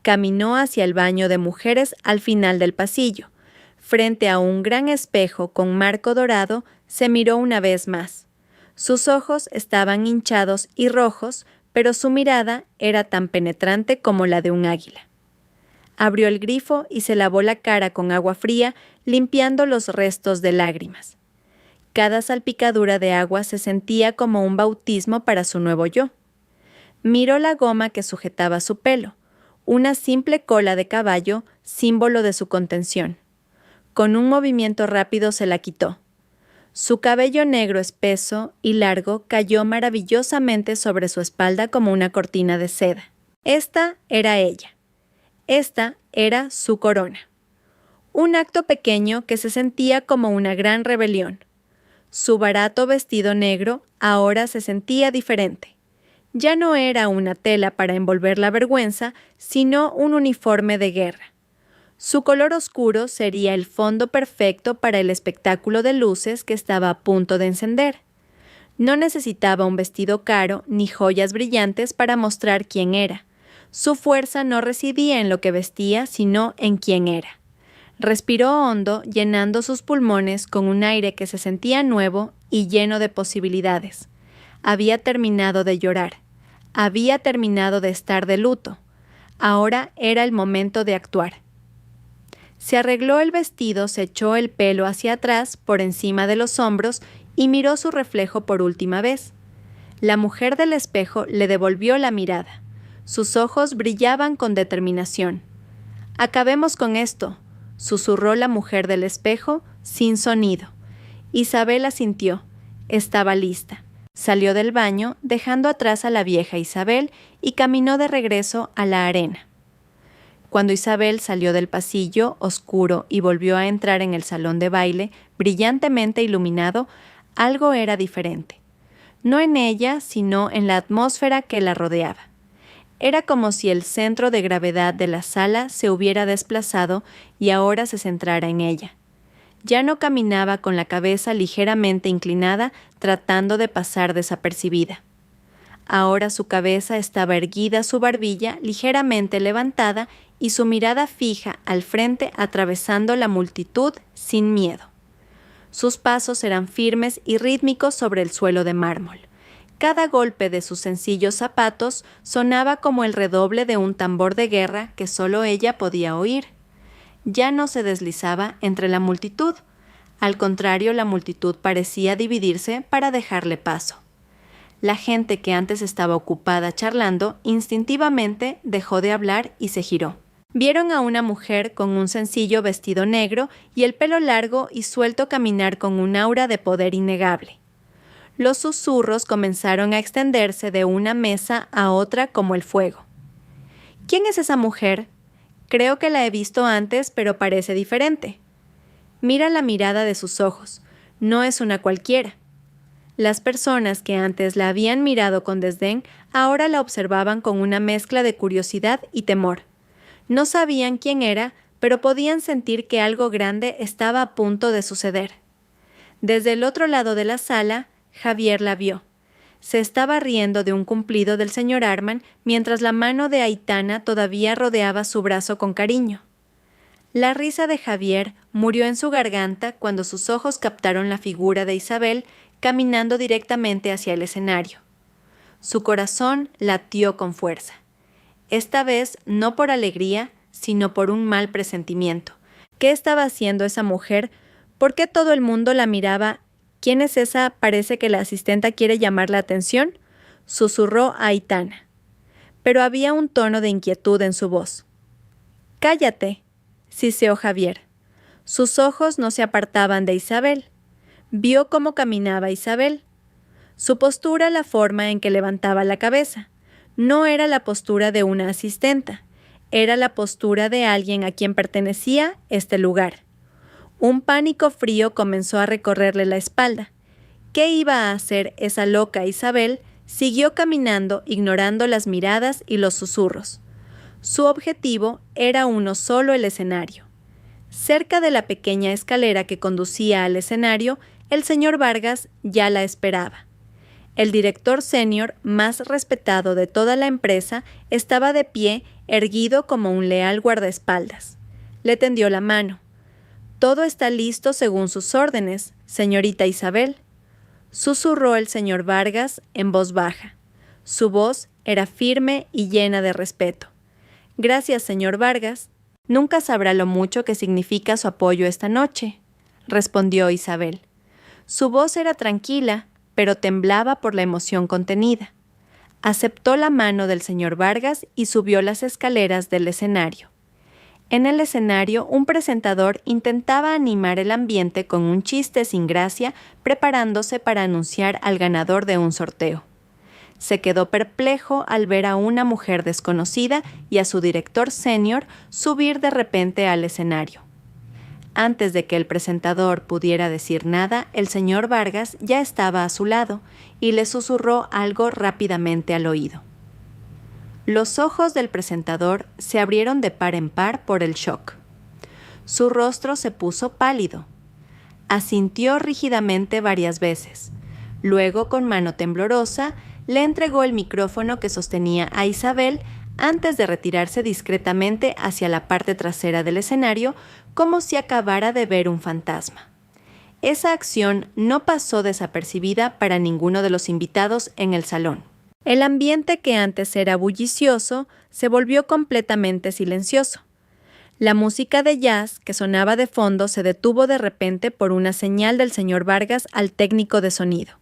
Caminó hacia el baño de mujeres al final del pasillo. Frente a un gran espejo con marco dorado, se miró una vez más. Sus ojos estaban hinchados y rojos, pero su mirada era tan penetrante como la de un águila. Abrió el grifo y se lavó la cara con agua fría, limpiando los restos de lágrimas. Cada salpicadura de agua se sentía como un bautismo para su nuevo yo. Miró la goma que sujetaba su pelo, una simple cola de caballo, símbolo de su contención. Con un movimiento rápido se la quitó. Su cabello negro espeso y largo cayó maravillosamente sobre su espalda como una cortina de seda. Esta era ella. Esta era su corona. Un acto pequeño que se sentía como una gran rebelión. Su barato vestido negro ahora se sentía diferente. Ya no era una tela para envolver la vergüenza, sino un uniforme de guerra. Su color oscuro sería el fondo perfecto para el espectáculo de luces que estaba a punto de encender. No necesitaba un vestido caro ni joyas brillantes para mostrar quién era. Su fuerza no residía en lo que vestía, sino en quién era. Respiró hondo, llenando sus pulmones con un aire que se sentía nuevo y lleno de posibilidades. Había terminado de llorar. Había terminado de estar de luto. Ahora era el momento de actuar. Se arregló el vestido, se echó el pelo hacia atrás, por encima de los hombros, y miró su reflejo por última vez. La mujer del espejo le devolvió la mirada. Sus ojos brillaban con determinación. «Acabemos con esto», susurró la mujer del espejo, sin sonido. Isabel asintió. Estaba lista. Salió del baño, dejando atrás a la vieja Isabel, y caminó de regreso a la arena. Cuando Isabel salió del pasillo oscuro y volvió a entrar en el salón de baile, brillantemente iluminado, algo era diferente. No en ella, sino en la atmósfera que la rodeaba. Era como si el centro de gravedad de la sala se hubiera desplazado y ahora se centrara en ella. Ya no caminaba con la cabeza ligeramente inclinada, tratando de pasar desapercibida. Ahora su cabeza estaba erguida, su barbilla ligeramente levantada y su mirada fija al frente, atravesando la multitud sin miedo. Sus pasos eran firmes y rítmicos sobre el suelo de mármol. Cada golpe de sus sencillos zapatos sonaba como el redoble de un tambor de guerra que solo ella podía oír. Ya no se deslizaba entre la multitud. Al contrario, la multitud parecía dividirse para dejarle paso. La gente que antes estaba ocupada charlando instintivamente dejó de hablar y se giró. Vieron a una mujer con un sencillo vestido negro y el pelo largo y suelto caminar con un aura de poder innegable. Los susurros comenzaron a extenderse de una mesa a otra como el fuego. ¿Quién es esa mujer? Creo que la he visto antes, pero parece diferente. Mira la mirada de sus ojos. No es una cualquiera. Las personas que antes la habían mirado con desdén, ahora la observaban con una mezcla de curiosidad y temor. No sabían quién era, pero podían sentir que algo grande estaba a punto de suceder. Desde el otro lado de la sala, Javier la vio. Se estaba riendo de un cumplido del señor Arman mientras la mano de Aitana todavía rodeaba su brazo con cariño. La risa de Javier murió en su garganta cuando sus ojos captaron la figura de Isabel caminando directamente hacia el escenario. Su corazón latió con fuerza. Esta vez no por alegría, sino por un mal presentimiento. ¿Qué estaba haciendo esa mujer? ¿Por qué todo el mundo la miraba? ¿Quién es esa? Parece que la asistenta quiere llamar la atención, susurró a Aitana. Pero había un tono de inquietud en su voz. «Cállate», siseó Javier. Sus ojos no se apartaban de Isabel. Vio cómo caminaba Isabel. Su postura, la forma en que levantaba la cabeza. No era la postura de una asistenta, era la postura de alguien a quien pertenecía este lugar. Un pánico frío comenzó a recorrerle la espalda. ¿Qué iba a hacer esa loca Isabel? Siguió caminando, ignorando las miradas y los susurros. Su objetivo era uno solo: el escenario. Cerca de la pequeña escalera que conducía al escenario, el señor Vargas ya la esperaba. El director senior, más respetado de toda la empresa, estaba de pie, erguido como un leal guardaespaldas. Le tendió la mano. «Todo está listo según sus órdenes, señorita Isabel», susurró el señor Vargas en voz baja. Su voz era firme y llena de respeto. «Gracias, señor Vargas. Nunca sabrá lo mucho que significa su apoyo esta noche», respondió Isabel. Su voz era tranquila, pero temblaba por la emoción contenida. Aceptó la mano del señor Vargas y subió las escaleras del escenario. En el escenario, un presentador intentaba animar el ambiente con un chiste sin gracia, preparándose para anunciar al ganador de un sorteo. Se quedó perplejo al ver a una mujer desconocida y a su director senior subir de repente al escenario. Antes de que el presentador pudiera decir nada, el señor Vargas ya estaba a su lado y le susurró algo rápidamente al oído. Los ojos del presentador se abrieron de par en par por el shock. Su rostro se puso pálido. Asintió rígidamente varias veces. Luego, con mano temblorosa, le entregó el micrófono que sostenía a Isabel antes de retirarse discretamente hacia la parte trasera del escenario, como si acabara de ver un fantasma. Esa acción no pasó desapercibida para ninguno de los invitados en el salón. El ambiente, que antes era bullicioso, se volvió completamente silencioso. La música de jazz que sonaba de fondo se detuvo de repente por una señal del señor Vargas al técnico de sonido.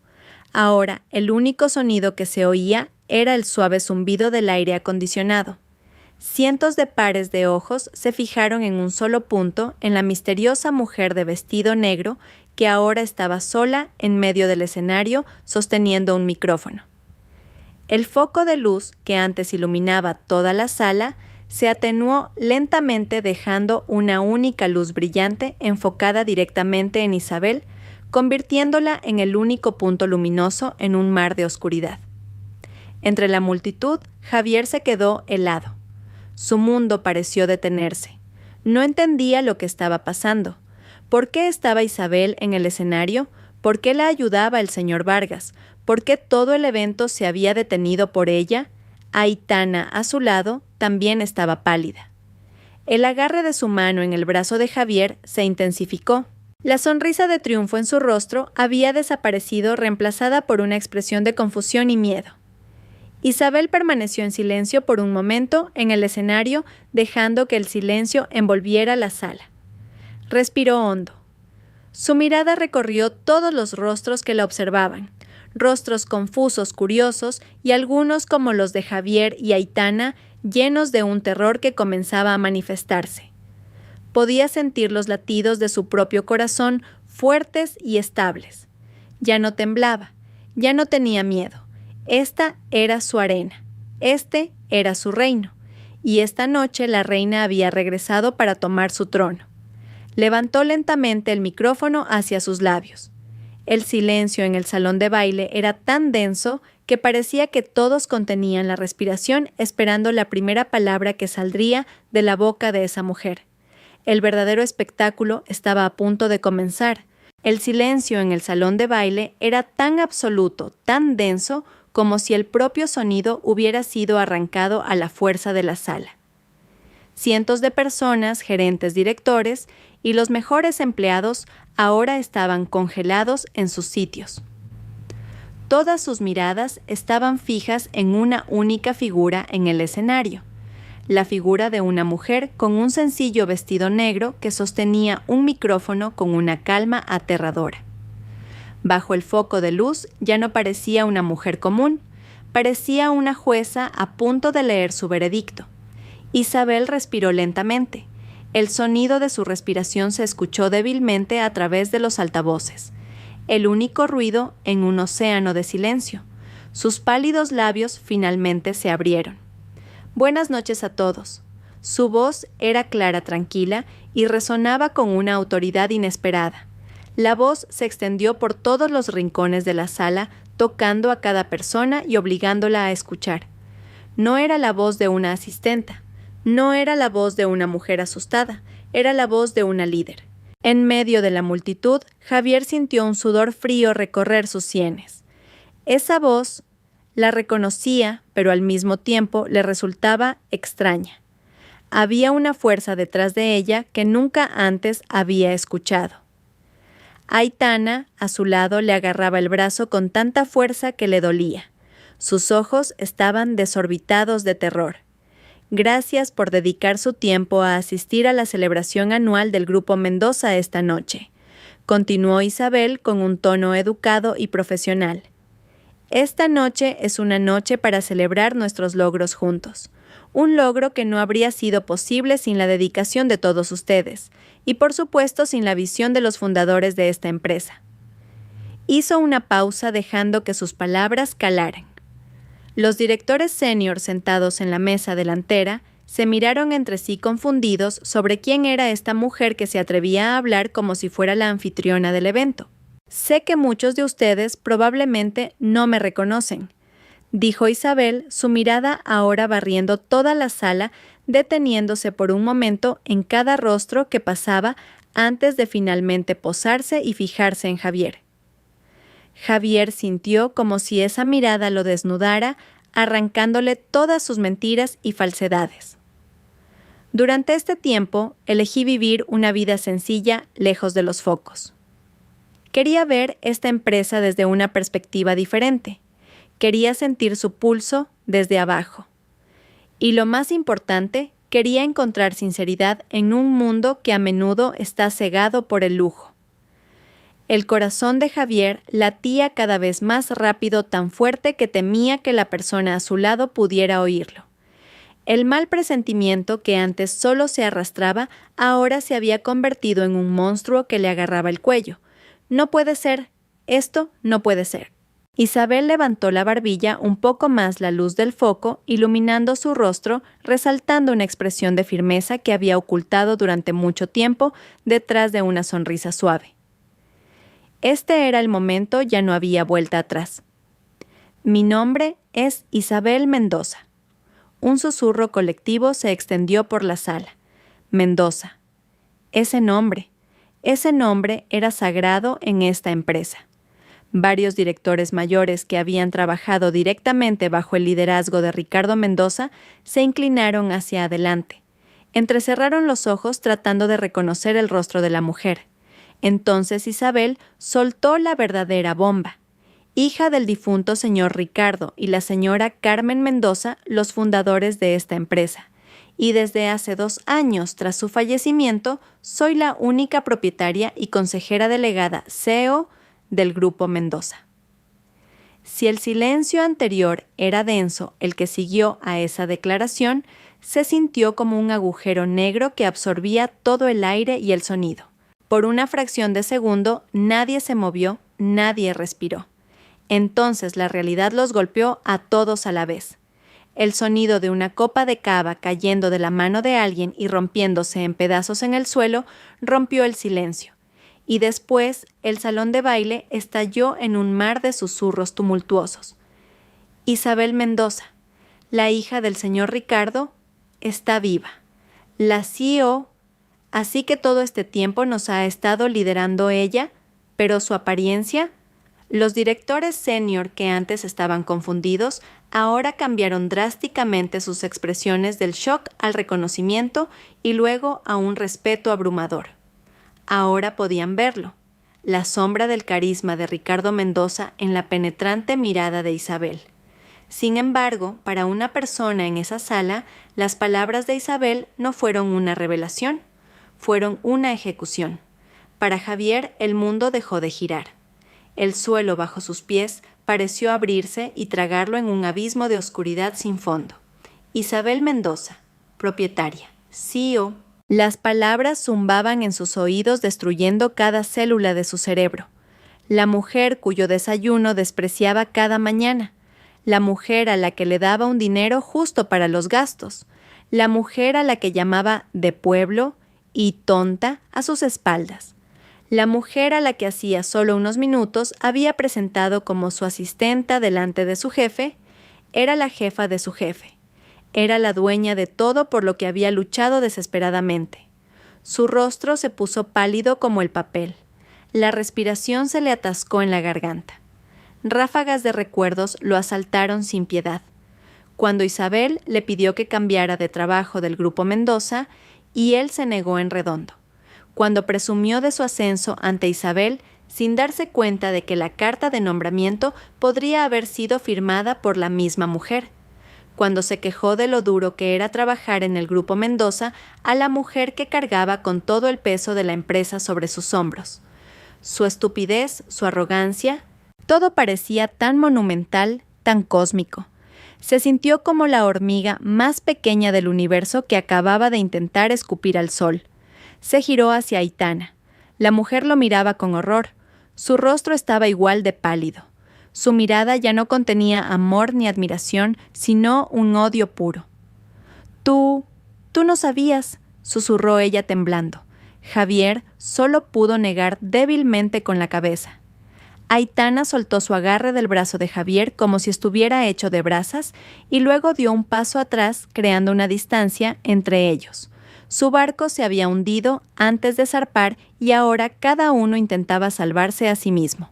Ahora, el único sonido que se oía era el suave zumbido del aire acondicionado. Cientos de pares de ojos se fijaron en un solo punto en la misteriosa mujer de vestido negro que ahora estaba sola en medio del escenario sosteniendo un micrófono. El foco de luz que antes iluminaba toda la sala se atenuó lentamente, dejando una única luz brillante enfocada directamente en Isabel, convirtiéndola en el único punto luminoso en un mar de oscuridad. Entre la multitud, Javier se quedó helado. Su mundo pareció detenerse. No entendía lo que estaba pasando. ¿Por qué estaba Isabel en el escenario? ¿Por qué la ayudaba el señor Vargas? ¿Por qué todo el evento se había detenido por ella? Aitana, a su lado, también estaba pálida. El agarre de su mano en el brazo de Javier se intensificó. La sonrisa de triunfo en su rostro había desaparecido, reemplazada por una expresión de confusión y miedo. Isabel permaneció en silencio por un momento en el escenario, dejando que el silencio envolviera la sala. Respiró hondo. Su mirada recorrió todos los rostros que la observaban, rostros confusos, curiosos y algunos como los de Javier y Aitana, llenos de un terror que comenzaba a manifestarse. Podía sentir los latidos de su propio corazón fuertes y estables. Ya no temblaba, ya no tenía miedo. Esta era su arena, este era su reino, y esta noche la reina había regresado para tomar su trono. Levantó lentamente el micrófono hacia sus labios. El silencio en el salón de baile era tan denso que parecía que todos contenían la respiración esperando la primera palabra que saldría de la boca de esa mujer. El verdadero espectáculo estaba a punto de comenzar. El silencio en el salón de baile era tan absoluto, tan denso, como si el propio sonido hubiera sido arrancado a la fuerza de la sala. Cientos de personas, gerentes, directores y los mejores empleados ahora estaban congelados en sus sitios. Todas sus miradas estaban fijas en una única figura en el escenario, la figura de una mujer con un sencillo vestido negro que sostenía un micrófono con una calma aterradora. Bajo el foco de luz ya no parecía una mujer común, parecía una jueza a punto de leer su veredicto. Isabel respiró lentamente. El sonido de su respiración se escuchó débilmente a través de los altavoces. El único ruido en un océano de silencio. Sus pálidos labios finalmente se abrieron. Buenas noches a todos. Su voz era clara, tranquila y resonaba con una autoridad inesperada. La voz se extendió por todos los rincones de la sala, tocando a cada persona y obligándola a escuchar. No era la voz de una asistenta. No era la voz de una mujer asustada, era la voz de una líder. En medio de la multitud, Javier sintió un sudor frío recorrer sus sienes. Esa voz la reconocía, pero al mismo tiempo le resultaba extraña. Había una fuerza detrás de ella que nunca antes había escuchado. Aitana, a su lado, le agarraba el brazo con tanta fuerza que le dolía. Sus ojos estaban desorbitados de terror. Gracias por dedicar su tiempo a asistir a la celebración anual del Grupo Mendoza esta noche, continuó Isabel con un tono educado y profesional. Esta noche es una noche para celebrar nuestros logros juntos, un logro que no habría sido posible sin la dedicación de todos ustedes, y por supuesto sin la visión de los fundadores de esta empresa. Hizo una pausa dejando que sus palabras calaran. Los directores senior sentados en la mesa delantera se miraron entre sí confundidos sobre quién era esta mujer que se atrevía a hablar como si fuera la anfitriona del evento. Sé que muchos de ustedes probablemente no me reconocen, dijo Isabel, su mirada ahora barriendo toda la sala, deteniéndose por un momento en cada rostro que pasaba antes de finalmente posarse y fijarse en Javier. Javier sintió como si esa mirada lo desnudara, arrancándole todas sus mentiras y falsedades. Durante este tiempo, elegí vivir una vida sencilla, lejos de los focos. Quería ver esta empresa desde una perspectiva diferente. Quería sentir su pulso desde abajo. Y lo más importante, quería encontrar sinceridad en un mundo que a menudo está cegado por el lujo. El corazón de Javier latía cada vez más rápido, tan fuerte que temía que la persona a su lado pudiera oírlo. El mal presentimiento que antes solo se arrastraba, ahora se había convertido en un monstruo que le agarraba el cuello. No puede ser, esto no puede ser. Isabel levantó la barbilla un poco más la luz del foco, iluminando su rostro, resaltando una expresión de firmeza que había ocultado durante mucho tiempo detrás de una sonrisa suave. Este era el momento, ya no había vuelta atrás. Mi nombre es Isabel Mendoza. Un susurro colectivo se extendió por la sala. Mendoza. Ese nombre era sagrado en esta empresa. Varios directores mayores que habían trabajado directamente bajo el liderazgo de Ricardo Mendoza se inclinaron hacia adelante. Entrecerraron los ojos tratando de reconocer el rostro de la mujer. Entonces Isabel soltó la verdadera bomba. Hija del difunto señor Ricardo y la señora Carmen Mendoza, los fundadores de esta empresa. y desde hace 2 años tras su fallecimiento soy la única propietaria y consejera delegada CEO del Grupo Mendoza. Si el silencio anterior era denso, el que siguió a esa declaración se sintió como un agujero negro que absorbía todo el aire y el sonido. Por una fracción de segundo, nadie se movió, nadie respiró. Entonces la realidad los golpeó a todos a la vez. El sonido de una copa de cava cayendo de la mano de alguien y rompiéndose en pedazos en el suelo rompió el silencio. Y después el salón de baile estalló en un mar de susurros tumultuosos. Isabel Mendoza, la hija del señor Ricardo, está viva. La CEO, así que todo este tiempo nos ha estado liderando ella, pero su apariencia. Los directores senior que antes estaban confundidos, ahora cambiaron drásticamente sus expresiones del shock al reconocimiento y luego a un respeto abrumador. Ahora podían verlo, la sombra del carisma de Ricardo Mendoza en la penetrante mirada de Isabel. Sin embargo, para una persona en esa sala, las palabras de Isabel no fueron una revelación, fueron una ejecución. Para Javier, el mundo dejó de girar. El suelo bajo sus pies pareció abrirse y tragarlo en un abismo de oscuridad sin fondo. Isabel Mendoza, propietaria, CEO. Las palabras zumbaban en sus oídos destruyendo cada célula de su cerebro. La mujer cuyo desayuno despreciaba cada mañana. La mujer a la que le daba un dinero justo para los gastos. La mujer a la que llamaba de pueblo y tonta a sus espaldas. La mujer a la que hacía solo unos minutos había presentado como su asistenta delante de su jefe, era la jefa de su jefe. Era la dueña de todo por lo que había luchado desesperadamente. Su rostro se puso pálido como el papel. La respiración se le atascó en la garganta. Ráfagas de recuerdos lo asaltaron sin piedad. Cuando Isabel le pidió que cambiara de trabajo del Grupo Mendoza, y él se negó en redondo. Cuando presumió de su ascenso ante Isabel, sin darse cuenta de que la carta de nombramiento podría haber sido firmada por la misma mujer. Cuando se quejó de lo duro que era trabajar en el Grupo Mendoza a la mujer que cargaba con todo el peso de la empresa sobre sus hombros. Su estupidez, su arrogancia, todo parecía tan monumental, tan cósmico. Se sintió como la hormiga más pequeña del universo que acababa de intentar escupir al sol. Se giró hacia Aitana. La mujer lo miraba con horror. Su rostro estaba igual de pálido. Su mirada ya no contenía amor ni admiración, sino un odio puro. Tú no sabías, susurró ella temblando. Javier solo pudo negar débilmente con la cabeza. Aitana soltó su agarre del brazo de Javier como si estuviera hecho de brasas y luego dio un paso atrás, creando una distancia entre ellos. Su barco se había hundido antes de zarpar y ahora cada uno intentaba salvarse a sí mismo.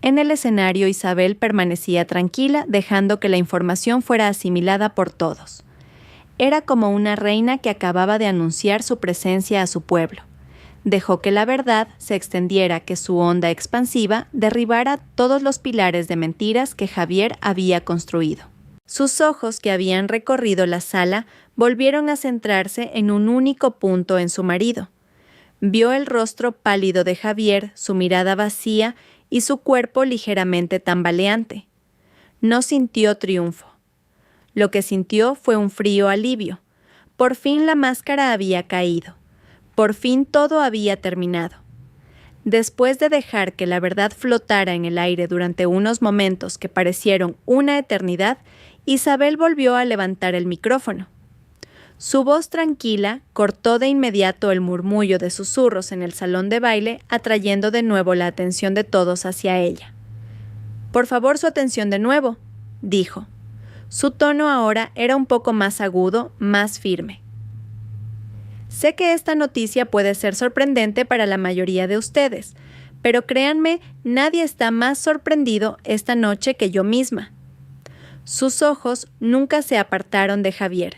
En el escenario, Isabel permanecía tranquila, dejando que la información fuera asimilada por todos. Era como una reina que acababa de anunciar su presencia a su pueblo. Dejó que la verdad se extendiera, que su onda expansiva derribara todos los pilares de mentiras que Javier había construido. Sus ojos, que habían recorrido la sala, volvieron a centrarse en un único punto en su marido. Vio el rostro pálido de Javier, su mirada vacía y su cuerpo ligeramente tambaleante. No sintió triunfo. Lo que sintió fue un frío alivio. Por fin la máscara había caído. Por fin todo había terminado. Después de dejar que la verdad flotara en el aire durante unos momentos que parecieron una eternidad, Isabel volvió a levantar el micrófono. Su voz tranquila cortó de inmediato el murmullo de susurros en el salón de baile, atrayendo de nuevo la atención de todos hacia ella. «Por favor, su atención de nuevo», dijo. Su tono ahora era un poco más agudo, más firme. Sé que esta noticia puede ser sorprendente para la mayoría de ustedes, pero créanme, nadie está más sorprendido esta noche que yo misma. Sus ojos nunca se apartaron de Javier.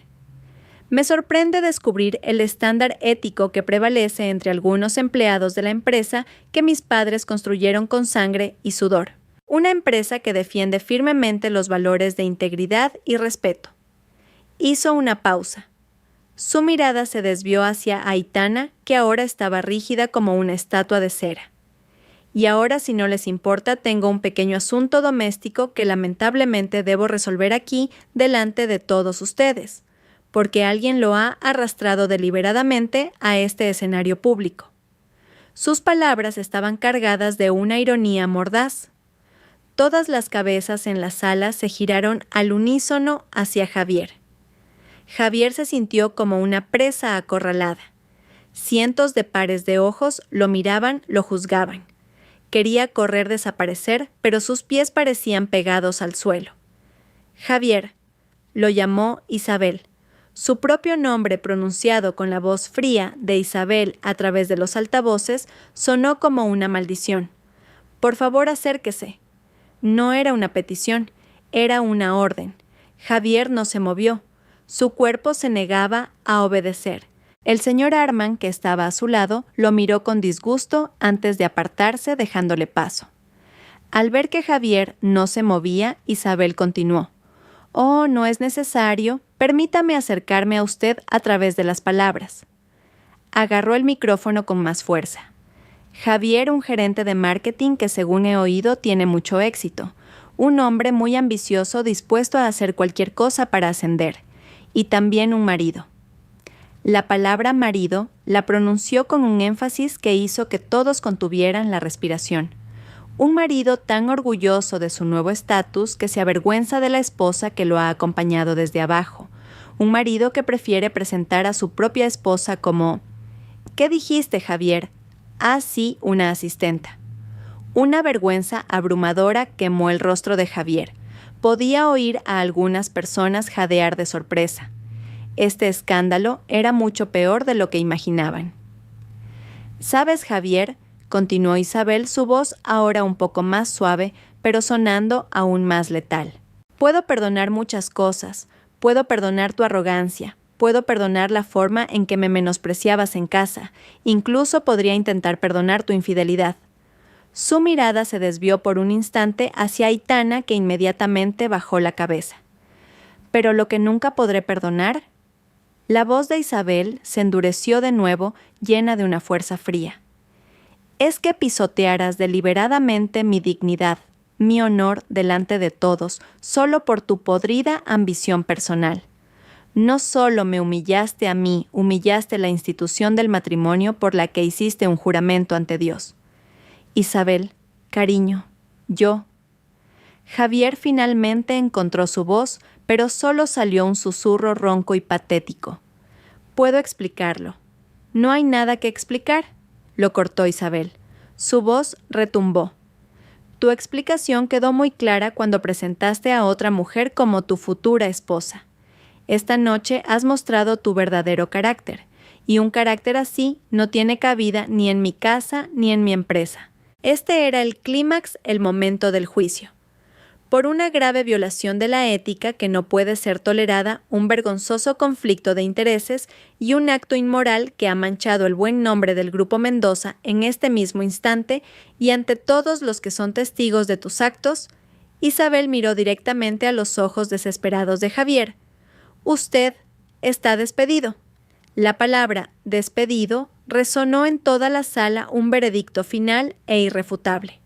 Me sorprende descubrir el estándar ético que prevalece entre algunos empleados de la empresa que mis padres construyeron con sangre y sudor. Una empresa que defiende firmemente los valores de integridad y respeto. Hizo una pausa. Su mirada se desvió hacia Aitana, que ahora estaba rígida como una estatua de cera. Y ahora, si no les importa, tengo un pequeño asunto doméstico que lamentablemente debo resolver aquí delante de todos ustedes, porque alguien lo ha arrastrado deliberadamente a este escenario público. Sus palabras estaban cargadas de una ironía mordaz. Todas las cabezas en la sala se giraron al unísono hacia Javier. Javier se sintió como una presa acorralada. Cientos de pares de ojos lo miraban, lo juzgaban. Quería correr, desaparecer, pero sus pies parecían pegados al suelo. Javier, lo llamó Isabel. Su propio nombre pronunciado con la voz fría de Isabel a través de los altavoces sonó como una maldición. Por favor, acérquese. No era una petición, era una orden. Javier no se movió. Su cuerpo se negaba a obedecer. El señor Arman, que estaba a su lado, lo miró con disgusto antes de apartarse, dejándole paso. Al ver que Javier no se movía, Isabel continuó. «Oh, no es necesario. Permítame acercarme a usted a través de las palabras». Agarró el micrófono con más fuerza. Javier, un gerente de marketing que, según he oído, tiene mucho éxito. Un hombre muy ambicioso dispuesto a hacer cualquier cosa para ascender. Y también un marido. La palabra marido la pronunció con un énfasis que hizo que todos contuvieran la respiración. Un marido tan orgulloso de su nuevo estatus que se avergüenza de la esposa que lo ha acompañado desde abajo. Un marido que prefiere presentar a su propia esposa como «¿Qué dijiste, Javier?» «Ah, sí, una asistenta». Una vergüenza abrumadora quemó el rostro de Javier. Podía oír a algunas personas jadear de sorpresa. Este escándalo era mucho peor de lo que imaginaban. «¿Sabes, Javier?», continuó Isabel, su voz ahora un poco más suave, pero sonando aún más letal. «Puedo perdonar muchas cosas. Puedo perdonar tu arrogancia. Puedo perdonar la forma en que me menospreciabas en casa. Incluso podría intentar perdonar tu infidelidad». Su mirada se desvió por un instante hacia Aitana, que inmediatamente bajó la cabeza. «¿Pero lo que nunca podré perdonar?». La voz de Isabel se endureció de nuevo, llena de una fuerza fría. «Es que pisotearas deliberadamente mi dignidad, mi honor delante de todos, solo por tu podrida ambición personal. No solo me humillaste a mí, humillaste la institución del matrimonio por la que hiciste un juramento ante Dios. Isabel, cariño, yo». Javier finalmente encontró su voz, pero solo salió un susurro ronco y patético. «Puedo explicarlo». «No hay nada que explicar», lo cortó Isabel. Su voz retumbó. «Tu explicación quedó muy clara cuando presentaste a otra mujer como tu futura esposa. Esta noche has mostrado tu verdadero carácter, y un carácter así no tiene cabida ni en mi casa ni en mi empresa». Este era el clímax, el momento del juicio. Por una grave violación de la ética que no puede ser tolerada, un vergonzoso conflicto de intereses y un acto inmoral que ha manchado el buen nombre del Grupo Mendoza en este mismo instante y ante todos los que son testigos de tus actos, Isabel miró directamente a los ojos desesperados de Javier. «Usted está despedido». La palabra «despedido» resonó en toda la sala un veredicto final e irrefutable.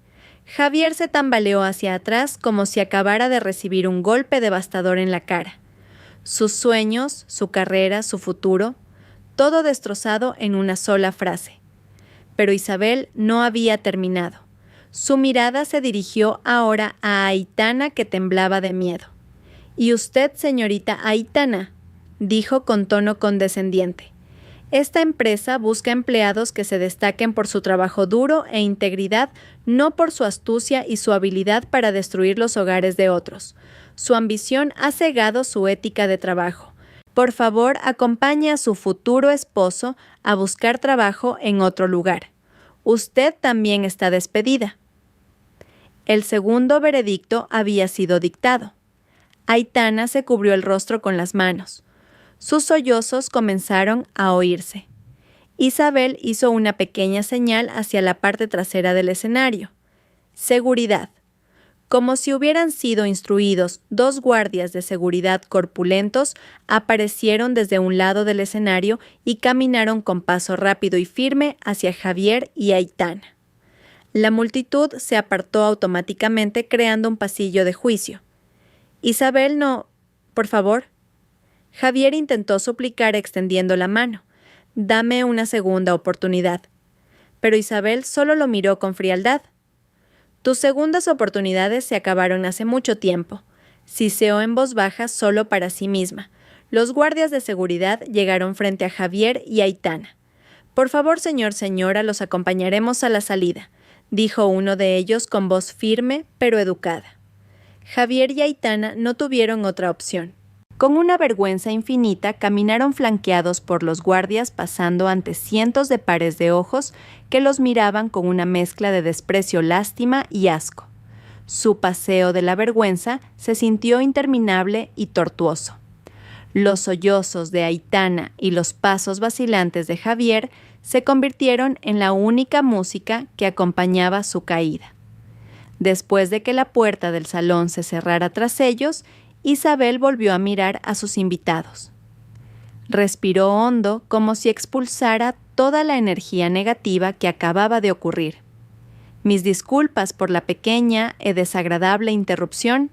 Javier se tambaleó hacia atrás como si acabara de recibir un golpe devastador en la cara. Sus sueños, su carrera, su futuro, todo destrozado en una sola frase. Pero Isabel no había terminado. Su mirada se dirigió ahora a Aitana, que temblaba de miedo. «¿Y usted, señorita Aitana?», dijo con tono condescendiente. «Esta empresa busca empleados que se destaquen por su trabajo duro e integridad, no por su astucia y su habilidad para destruir los hogares de otros. Su ambición ha cegado su ética de trabajo. Por favor, acompañe a su futuro esposo a buscar trabajo en otro lugar. Usted también está despedida». El segundo veredicto había sido dictado. Aitana se cubrió el rostro con las manos. Sus sollozos comenzaron a oírse. Isabel hizo una pequeña señal hacia la parte trasera del escenario. «Seguridad». Como si hubieran sido instruidos, 2 guardias de seguridad corpulentos aparecieron desde un lado del escenario y caminaron con paso rápido y firme hacia Javier y Aitana. La multitud se apartó automáticamente creando un pasillo de juicio. Isabel no... Por favor. Javier intentó suplicar extendiendo la mano. Dame una segunda oportunidad. Pero Isabel solo lo miró con frialdad. Tus segundas oportunidades se acabaron hace mucho tiempo. Siseó en voz baja solo para sí misma. Los guardias de seguridad llegaron frente a Javier y Aitana. Por favor, señora, los acompañaremos a la salida, dijo uno de ellos con voz firme pero educada. Javier y Aitana no tuvieron otra opción. Con una vergüenza infinita caminaron flanqueados por los guardias pasando ante cientos de pares de ojos que los miraban con una mezcla de desprecio, lástima y asco. Su paseo de la vergüenza se sintió interminable y tortuoso. Los sollozos de Aitana y los pasos vacilantes de Javier se convirtieron en la única música que acompañaba su caída. Después de que la puerta del salón se cerrara tras ellos, Isabel volvió a mirar a sus invitados. Respiró hondo como si expulsara toda la energía negativa que acababa de ocurrir. Mis disculpas por la pequeña y desagradable interrupción,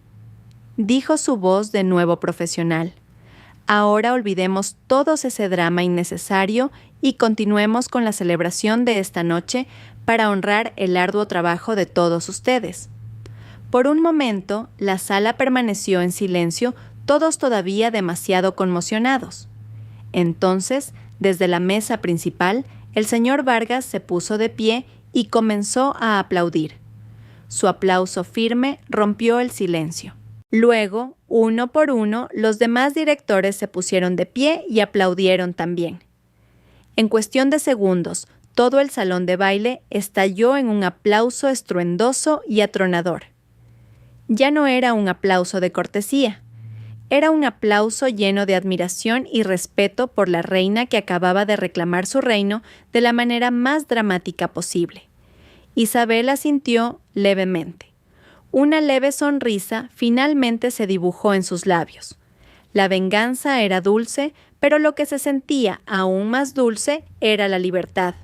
dijo su voz de nuevo profesional. Ahora olvidemos todo ese drama innecesario y continuemos con la celebración de esta noche para honrar el arduo trabajo de todos ustedes. Por un momento, la sala permaneció en silencio, todos todavía demasiado conmocionados. Entonces, desde la mesa principal, el señor Vargas se puso de pie y comenzó a aplaudir. Su aplauso firme rompió el silencio. Luego, uno por uno, los demás directores se pusieron de pie y aplaudieron también. En cuestión de segundos, todo el salón de baile estalló en un aplauso estruendoso y atronador. Ya no era un aplauso de cortesía. Era un aplauso lleno de admiración y respeto por la reina que acababa de reclamar su reino de la manera más dramática posible. Isabel asintió levemente. Una leve sonrisa finalmente se dibujó en sus labios. La venganza era dulce, pero lo que se sentía aún más dulce era la libertad.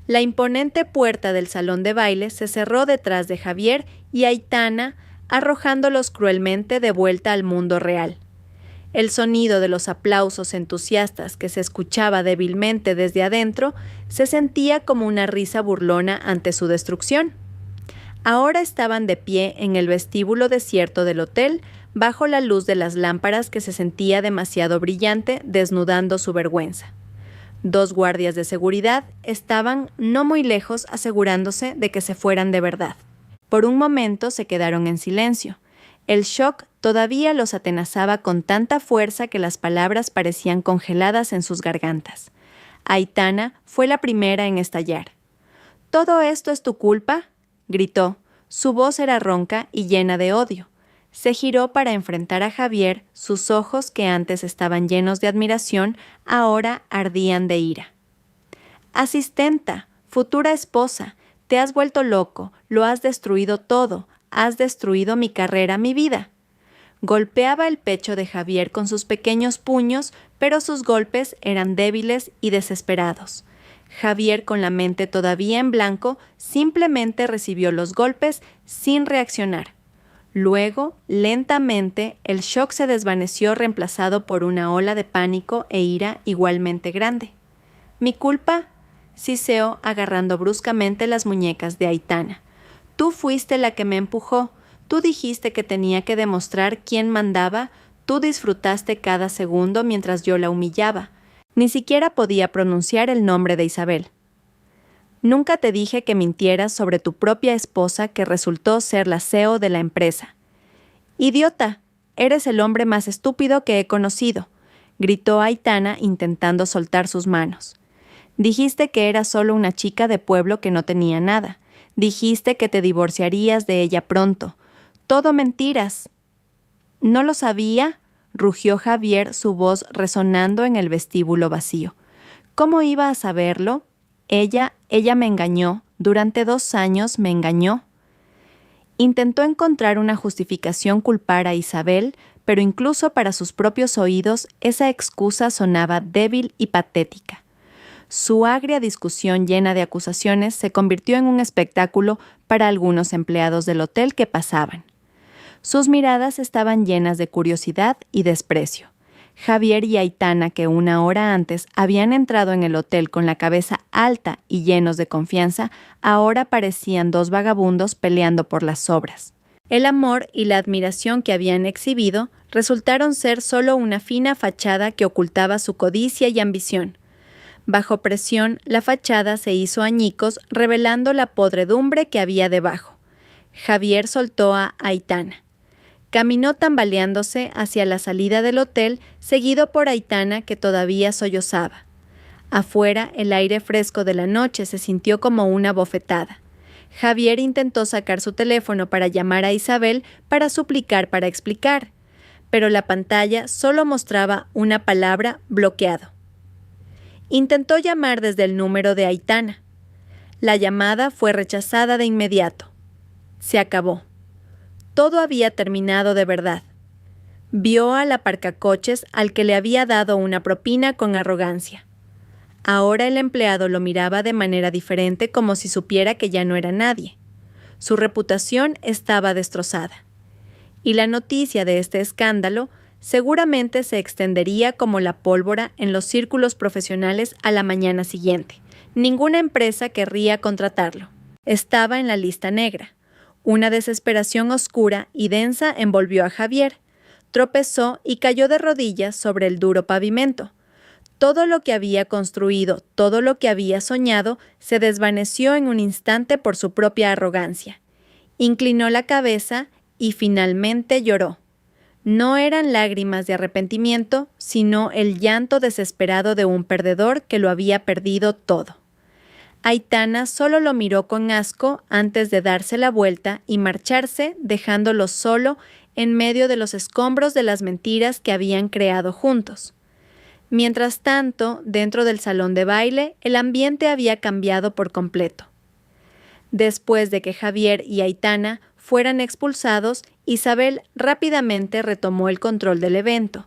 La imponente puerta del salón de baile se cerró detrás de Javier y Aitana, arrojándolos cruelmente de vuelta al mundo real. El sonido de los aplausos entusiastas que se escuchaba débilmente desde adentro se sentía como una risa burlona ante su destrucción. Ahora estaban de pie en el vestíbulo desierto del hotel, bajo la luz de las lámparas que se sentía demasiado brillante, desnudando su vergüenza. 2 guardias de seguridad estaban no muy lejos asegurándose de que se fueran de verdad. Por un momento se quedaron en silencio. El shock todavía los atenazaba con tanta fuerza que las palabras parecían congeladas en sus gargantas. Aitana fue la primera en estallar. «¿Todo esto es tu culpa?», gritó. Su voz era ronca y llena de odio. Se giró para enfrentar a Javier, sus ojos, que antes estaban llenos de admiración, ahora ardían de ira. «Asistenta, futura esposa, te has vuelto loco, lo has destruido todo, has destruido mi carrera, mi vida». Golpeaba el pecho de Javier con sus pequeños puños, pero sus golpes eran débiles y desesperados. Javier, con la mente todavía en blanco, simplemente recibió los golpes sin reaccionar. Luego, lentamente, el shock se desvaneció reemplazado por una ola de pánico e ira igualmente grande. «¿Mi culpa?», siseó agarrando bruscamente las muñecas de Aitana. «Tú fuiste la que me empujó. Tú dijiste que tenía que demostrar quién mandaba. Tú disfrutaste cada segundo mientras yo la humillaba». Ni siquiera podía pronunciar el nombre de Isabel. «Nunca te dije que mintieras sobre tu propia esposa que resultó ser la CEO de la empresa». «Idiota, eres el hombre más estúpido que he conocido», gritó Aitana intentando soltar sus manos. «Dijiste que era solo una chica de pueblo que no tenía nada. Dijiste que te divorciarías de ella pronto. Todo mentiras». «¿No lo sabía?», rugió Javier, su voz resonando en el vestíbulo vacío. «¿Cómo iba a saberlo? Ella me engañó. Durante 2 años me engañó». Intentó encontrar una justificación culpar a Isabel, pero incluso para sus propios oídos esa excusa sonaba débil y patética. Su agria discusión llena de acusaciones se convirtió en un espectáculo para algunos empleados del hotel que pasaban. Sus miradas estaban llenas de curiosidad y desprecio. Javier y Aitana, que una hora antes habían entrado en el hotel con la cabeza alta y llenos de confianza, ahora parecían dos vagabundos peleando por las sobras. El amor y la admiración que habían exhibido resultaron ser solo una fina fachada que ocultaba su codicia y ambición. Bajo presión, la fachada se hizo añicos, revelando la podredumbre que había debajo. Javier soltó a Aitana. Caminó tambaleándose hacia la salida del hotel, seguido por Aitana, que todavía sollozaba. Afuera, el aire fresco de la noche se sintió como una bofetada. Javier intentó sacar su teléfono para llamar a Isabel para suplicar para explicar, pero la pantalla solo mostraba una palabra: bloqueado. Intentó llamar desde el número de Aitana. La llamada fue rechazada de inmediato. Se acabó. Todo había terminado de verdad. Vio al aparcacoches al que le había dado una propina con arrogancia. Ahora el empleado lo miraba de manera diferente, como si supiera que ya no era nadie. Su reputación estaba destrozada. Y la noticia de este escándalo seguramente se extendería como la pólvora en los círculos profesionales a la mañana siguiente. Ninguna empresa querría contratarlo. Estaba en la lista negra. Una desesperación oscura y densa envolvió a Javier. Tropezó y cayó de rodillas sobre el duro pavimento. Todo lo que había construido, todo lo que había soñado, se desvaneció en un instante por su propia arrogancia. Inclinó la cabeza y finalmente lloró. No eran lágrimas de arrepentimiento, sino el llanto desesperado de un perdedor que lo había perdido todo. Aitana solo lo miró con asco antes de darse la vuelta y marcharse, dejándolo solo en medio de los escombros de las mentiras que habían creado juntos. Mientras tanto, dentro del salón de baile, el ambiente había cambiado por completo. Después de que Javier y Aitana fueran expulsados, Isabel rápidamente retomó el control del evento,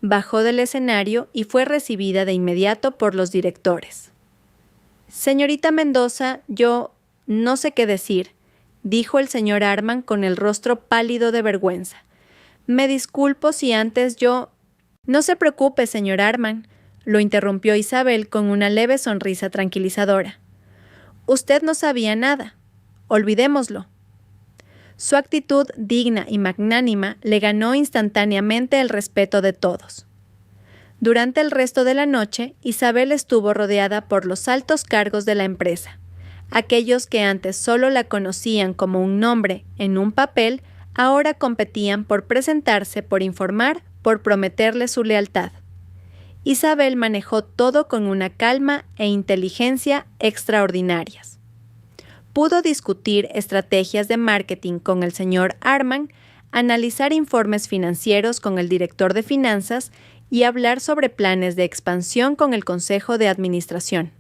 bajó del escenario y fue recibida de inmediato por los directores. «Señorita Mendoza, yo no sé qué decir», dijo el señor Arman con el rostro pálido de vergüenza. «Me disculpo si antes yo...» «No se preocupe, señor Arman», lo interrumpió Isabel con una leve sonrisa tranquilizadora. «Usted no sabía nada. Olvidémoslo». Su actitud digna y magnánima le ganó instantáneamente el respeto de todos. Durante el resto de la noche, Isabel estuvo rodeada por los altos cargos de la empresa. Aquellos que antes solo la conocían como un nombre en un papel, ahora competían por presentarse, por informar, por prometerle su lealtad. Isabel manejó todo con una calma e inteligencia extraordinarias. Pudo discutir estrategias de marketing con el señor Arman, analizar informes financieros con el director de finanzas y hablar sobre planes de expansión con el consejo de administración.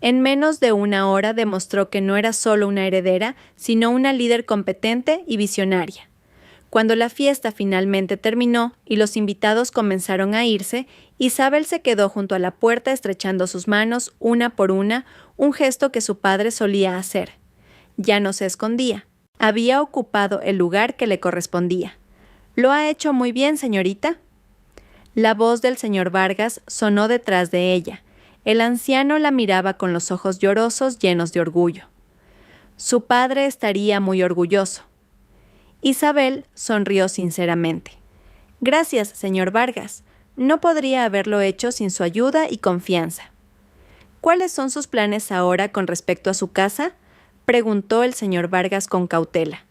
En menos de una hora demostró que no era solo una heredera, sino una líder competente y visionaria. Cuando la fiesta finalmente terminó y los invitados comenzaron a irse, Isabel se quedó junto a la puerta estrechando sus manos una por una, un gesto que su padre solía hacer. Ya no se escondía. Había ocupado el lugar que le correspondía. «¿Lo ha hecho muy bien, señorita?» La voz del señor Vargas sonó detrás de ella. El anciano la miraba con los ojos llorosos llenos de orgullo. Su padre estaría muy orgulloso. Isabel sonrió sinceramente. «Gracias, señor Vargas. No podría haberlo hecho sin su ayuda y confianza». «¿Cuáles son sus planes ahora con respecto a su casa?», preguntó el señor Vargas con cautela.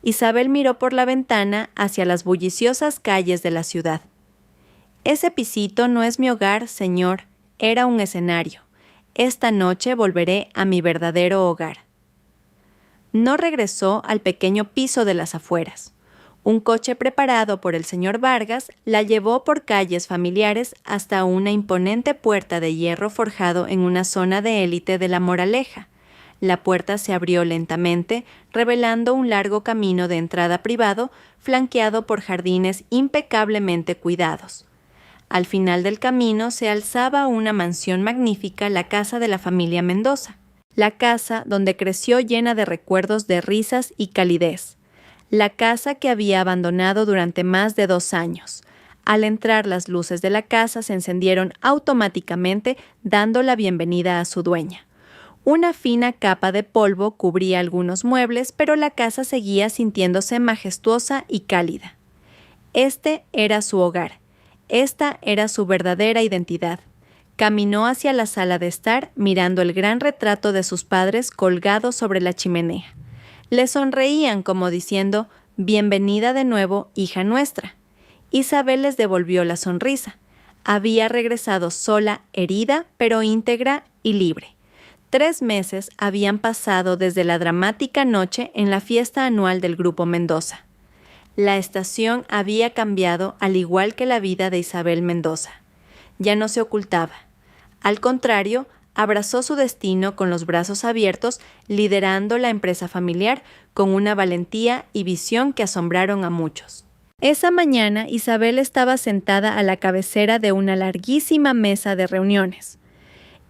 Isabel miró por la ventana hacia las bulliciosas calles de la ciudad. «Ese pisito no es mi hogar, señor. Era un escenario. Esta noche volveré a mi verdadero hogar». No regresó al pequeño piso de las afueras. Un coche preparado por el señor Vargas la llevó por calles familiares hasta una imponente puerta de hierro forjado en una zona de élite de La Moraleja. La puerta se abrió lentamente, revelando un largo camino de entrada privado, flanqueado por jardines impecablemente cuidados. Al final del camino se alzaba una mansión magnífica, la casa de la familia Mendoza. La casa donde creció llena de recuerdos de risas y calidez. La casa que había abandonado durante más de 2 años. Al entrar, las luces de la casa se encendieron automáticamente, dando la bienvenida a su dueña. Una fina capa de polvo cubría algunos muebles, pero la casa seguía sintiéndose majestuosa y cálida. Este era su hogar. Esta era su verdadera identidad. Caminó hacia la sala de estar, mirando el gran retrato de sus padres colgado sobre la chimenea. Le sonreían como diciendo, «Bienvenida de nuevo, hija nuestra». Isabel les devolvió la sonrisa. Había regresado sola, herida, pero íntegra y libre. 3 meses habían pasado desde la dramática noche en la fiesta anual del Grupo Mendoza. La estación había cambiado, al igual que la vida de Isabel Mendoza. Ya no se ocultaba. Al contrario, abrazó su destino con los brazos abiertos, liderando la empresa familiar con una valentía y visión que asombraron a muchos. Esa mañana, Isabel estaba sentada a la cabecera de una larguísima mesa de reuniones.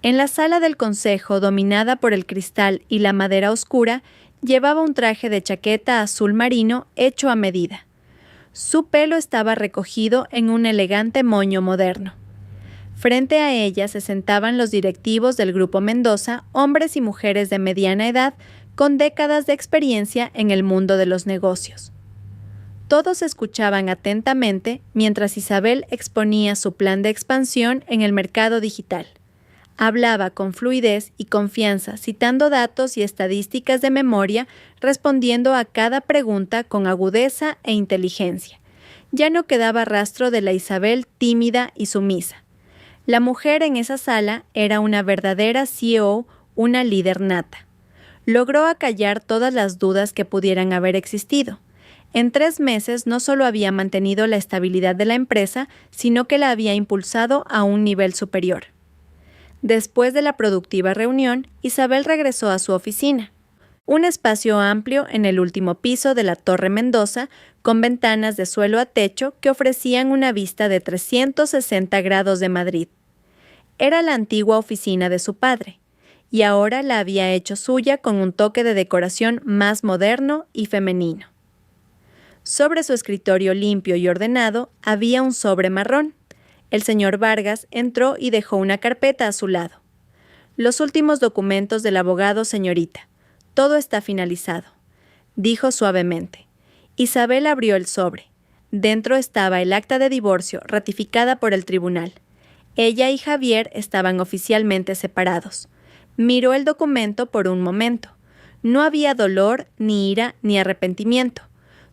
En la sala del consejo, dominada por el cristal y la madera oscura, llevaba un traje de chaqueta azul marino hecho a medida. Su pelo estaba recogido en un elegante moño moderno. Frente a ella se sentaban los directivos del Grupo Mendoza, hombres y mujeres de mediana edad, con décadas de experiencia en el mundo de los negocios. Todos escuchaban atentamente mientras Isabel exponía su plan de expansión en el mercado digital. Hablaba con fluidez y confianza, citando datos y estadísticas de memoria, respondiendo a cada pregunta con agudeza e inteligencia. Ya no quedaba rastro de la Isabel tímida y sumisa. La mujer en esa sala era una verdadera CEO, una líder nata. Logró acallar todas las dudas que pudieran haber existido. En 3 meses no solo había mantenido la estabilidad de la empresa, sino que la había impulsado a un nivel superior. Después de la productiva reunión, Isabel regresó a su oficina. Un espacio amplio en el último piso de la Torre Mendoza, con ventanas de suelo a techo que ofrecían una vista de 360 grados de Madrid. Era la antigua oficina de su padre, y ahora la había hecho suya con un toque de decoración más moderno y femenino. Sobre su escritorio limpio y ordenado había un sobre marrón. El señor Vargas entró y dejó una carpeta a su lado. «Los últimos documentos del abogado, señorita. Todo está finalizado», dijo suavemente. Isabel abrió el sobre. Dentro estaba el acta de divorcio ratificada por el tribunal. Ella y Javier estaban oficialmente separados. Miró el documento por un momento. No había dolor, ni ira, ni arrepentimiento.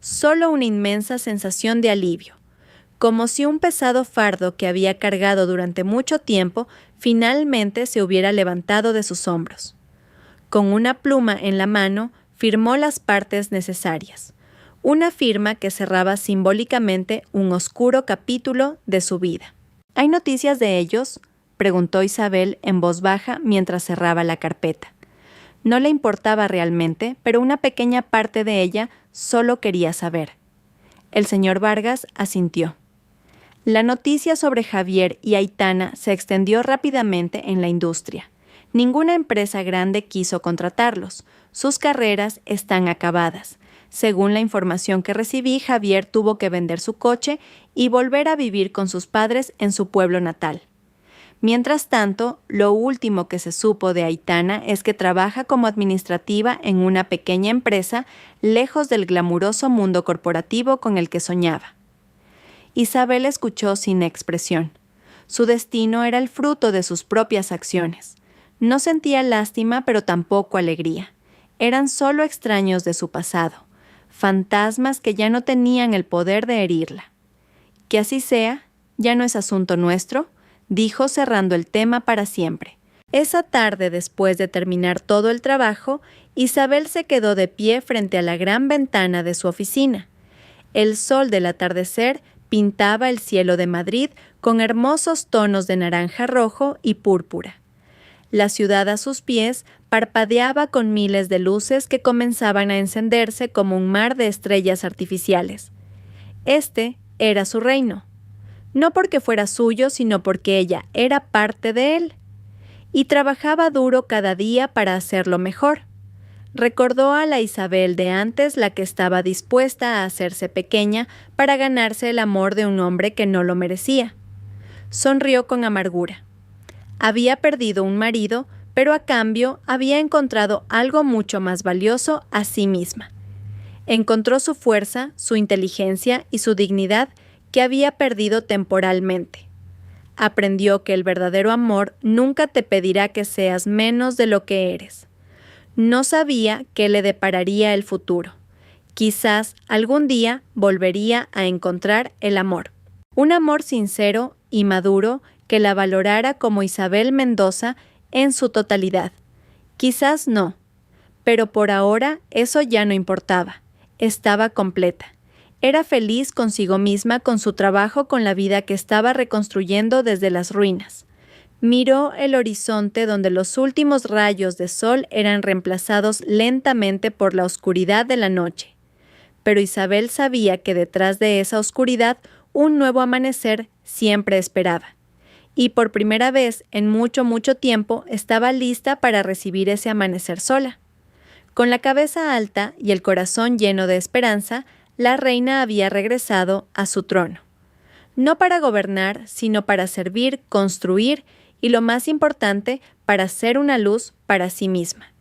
Solo una inmensa sensación de alivio. Como si un pesado fardo que había cargado durante mucho tiempo finalmente se hubiera levantado de sus hombros. Con una pluma en la mano, firmó las partes necesarias. Una firma que cerraba simbólicamente un oscuro capítulo de su vida. «¿Hay noticias de ellos?», preguntó Isabel en voz baja mientras cerraba la carpeta. No le importaba realmente, pero una pequeña parte de ella solo quería saber. El señor Vargas asintió. La noticia sobre Javier y Aitana se extendió rápidamente en la industria. Ninguna empresa grande quiso contratarlos. Sus carreras están acabadas. Según la información que recibí, Javier tuvo que vender su coche y volver a vivir con sus padres en su pueblo natal. Mientras tanto, lo último que se supo de Aitana es que trabaja como administrativa en una pequeña empresa lejos del glamuroso mundo corporativo con el que soñaba. Isabel escuchó sin expresión. Su destino era el fruto de sus propias acciones. No sentía lástima, pero tampoco alegría. Eran solo extraños de su pasado, fantasmas que ya no tenían el poder de herirla. «Que así sea, ya no es asunto nuestro», dijo cerrando el tema para siempre. Esa tarde, después de terminar todo el trabajo, Isabel se quedó de pie frente a la gran ventana de su oficina. El sol del atardecer pintaba el cielo de Madrid con hermosos tonos de naranja rojo y púrpura. La ciudad a sus pies parpadeaba con miles de luces que comenzaban a encenderse como un mar de estrellas artificiales. Este era su reino, no porque fuera suyo, sino porque ella era parte de él, y trabajaba duro cada día para hacerlo mejor. Recordó a la Isabel de antes, la que estaba dispuesta a hacerse pequeña para ganarse el amor de un hombre que no lo merecía. Sonrió con amargura. Había perdido un marido, pero a cambio había encontrado algo mucho más valioso a sí misma. Encontró su fuerza, su inteligencia y su dignidad que había perdido temporalmente. Aprendió que el verdadero amor nunca te pedirá que seas menos de lo que eres. No sabía qué le depararía el futuro. Quizás algún día volvería a encontrar el amor. Un amor sincero y maduro que la valorara como Isabel Mendoza en su totalidad. Quizás no, pero por ahora eso ya no importaba. Estaba completa. Era feliz consigo misma con su trabajo, con la vida que estaba reconstruyendo desde las ruinas. Miró el horizonte donde los últimos rayos de sol eran reemplazados lentamente por la oscuridad de la noche. Pero Isabel sabía que detrás de esa oscuridad un nuevo amanecer siempre esperaba. Y por primera vez en mucho, mucho tiempo estaba lista para recibir ese amanecer sola. Con la cabeza alta y el corazón lleno de esperanza, la reina había regresado a su trono. No para gobernar, sino para servir, construir y, lo más importante, para ser una luz para sí misma.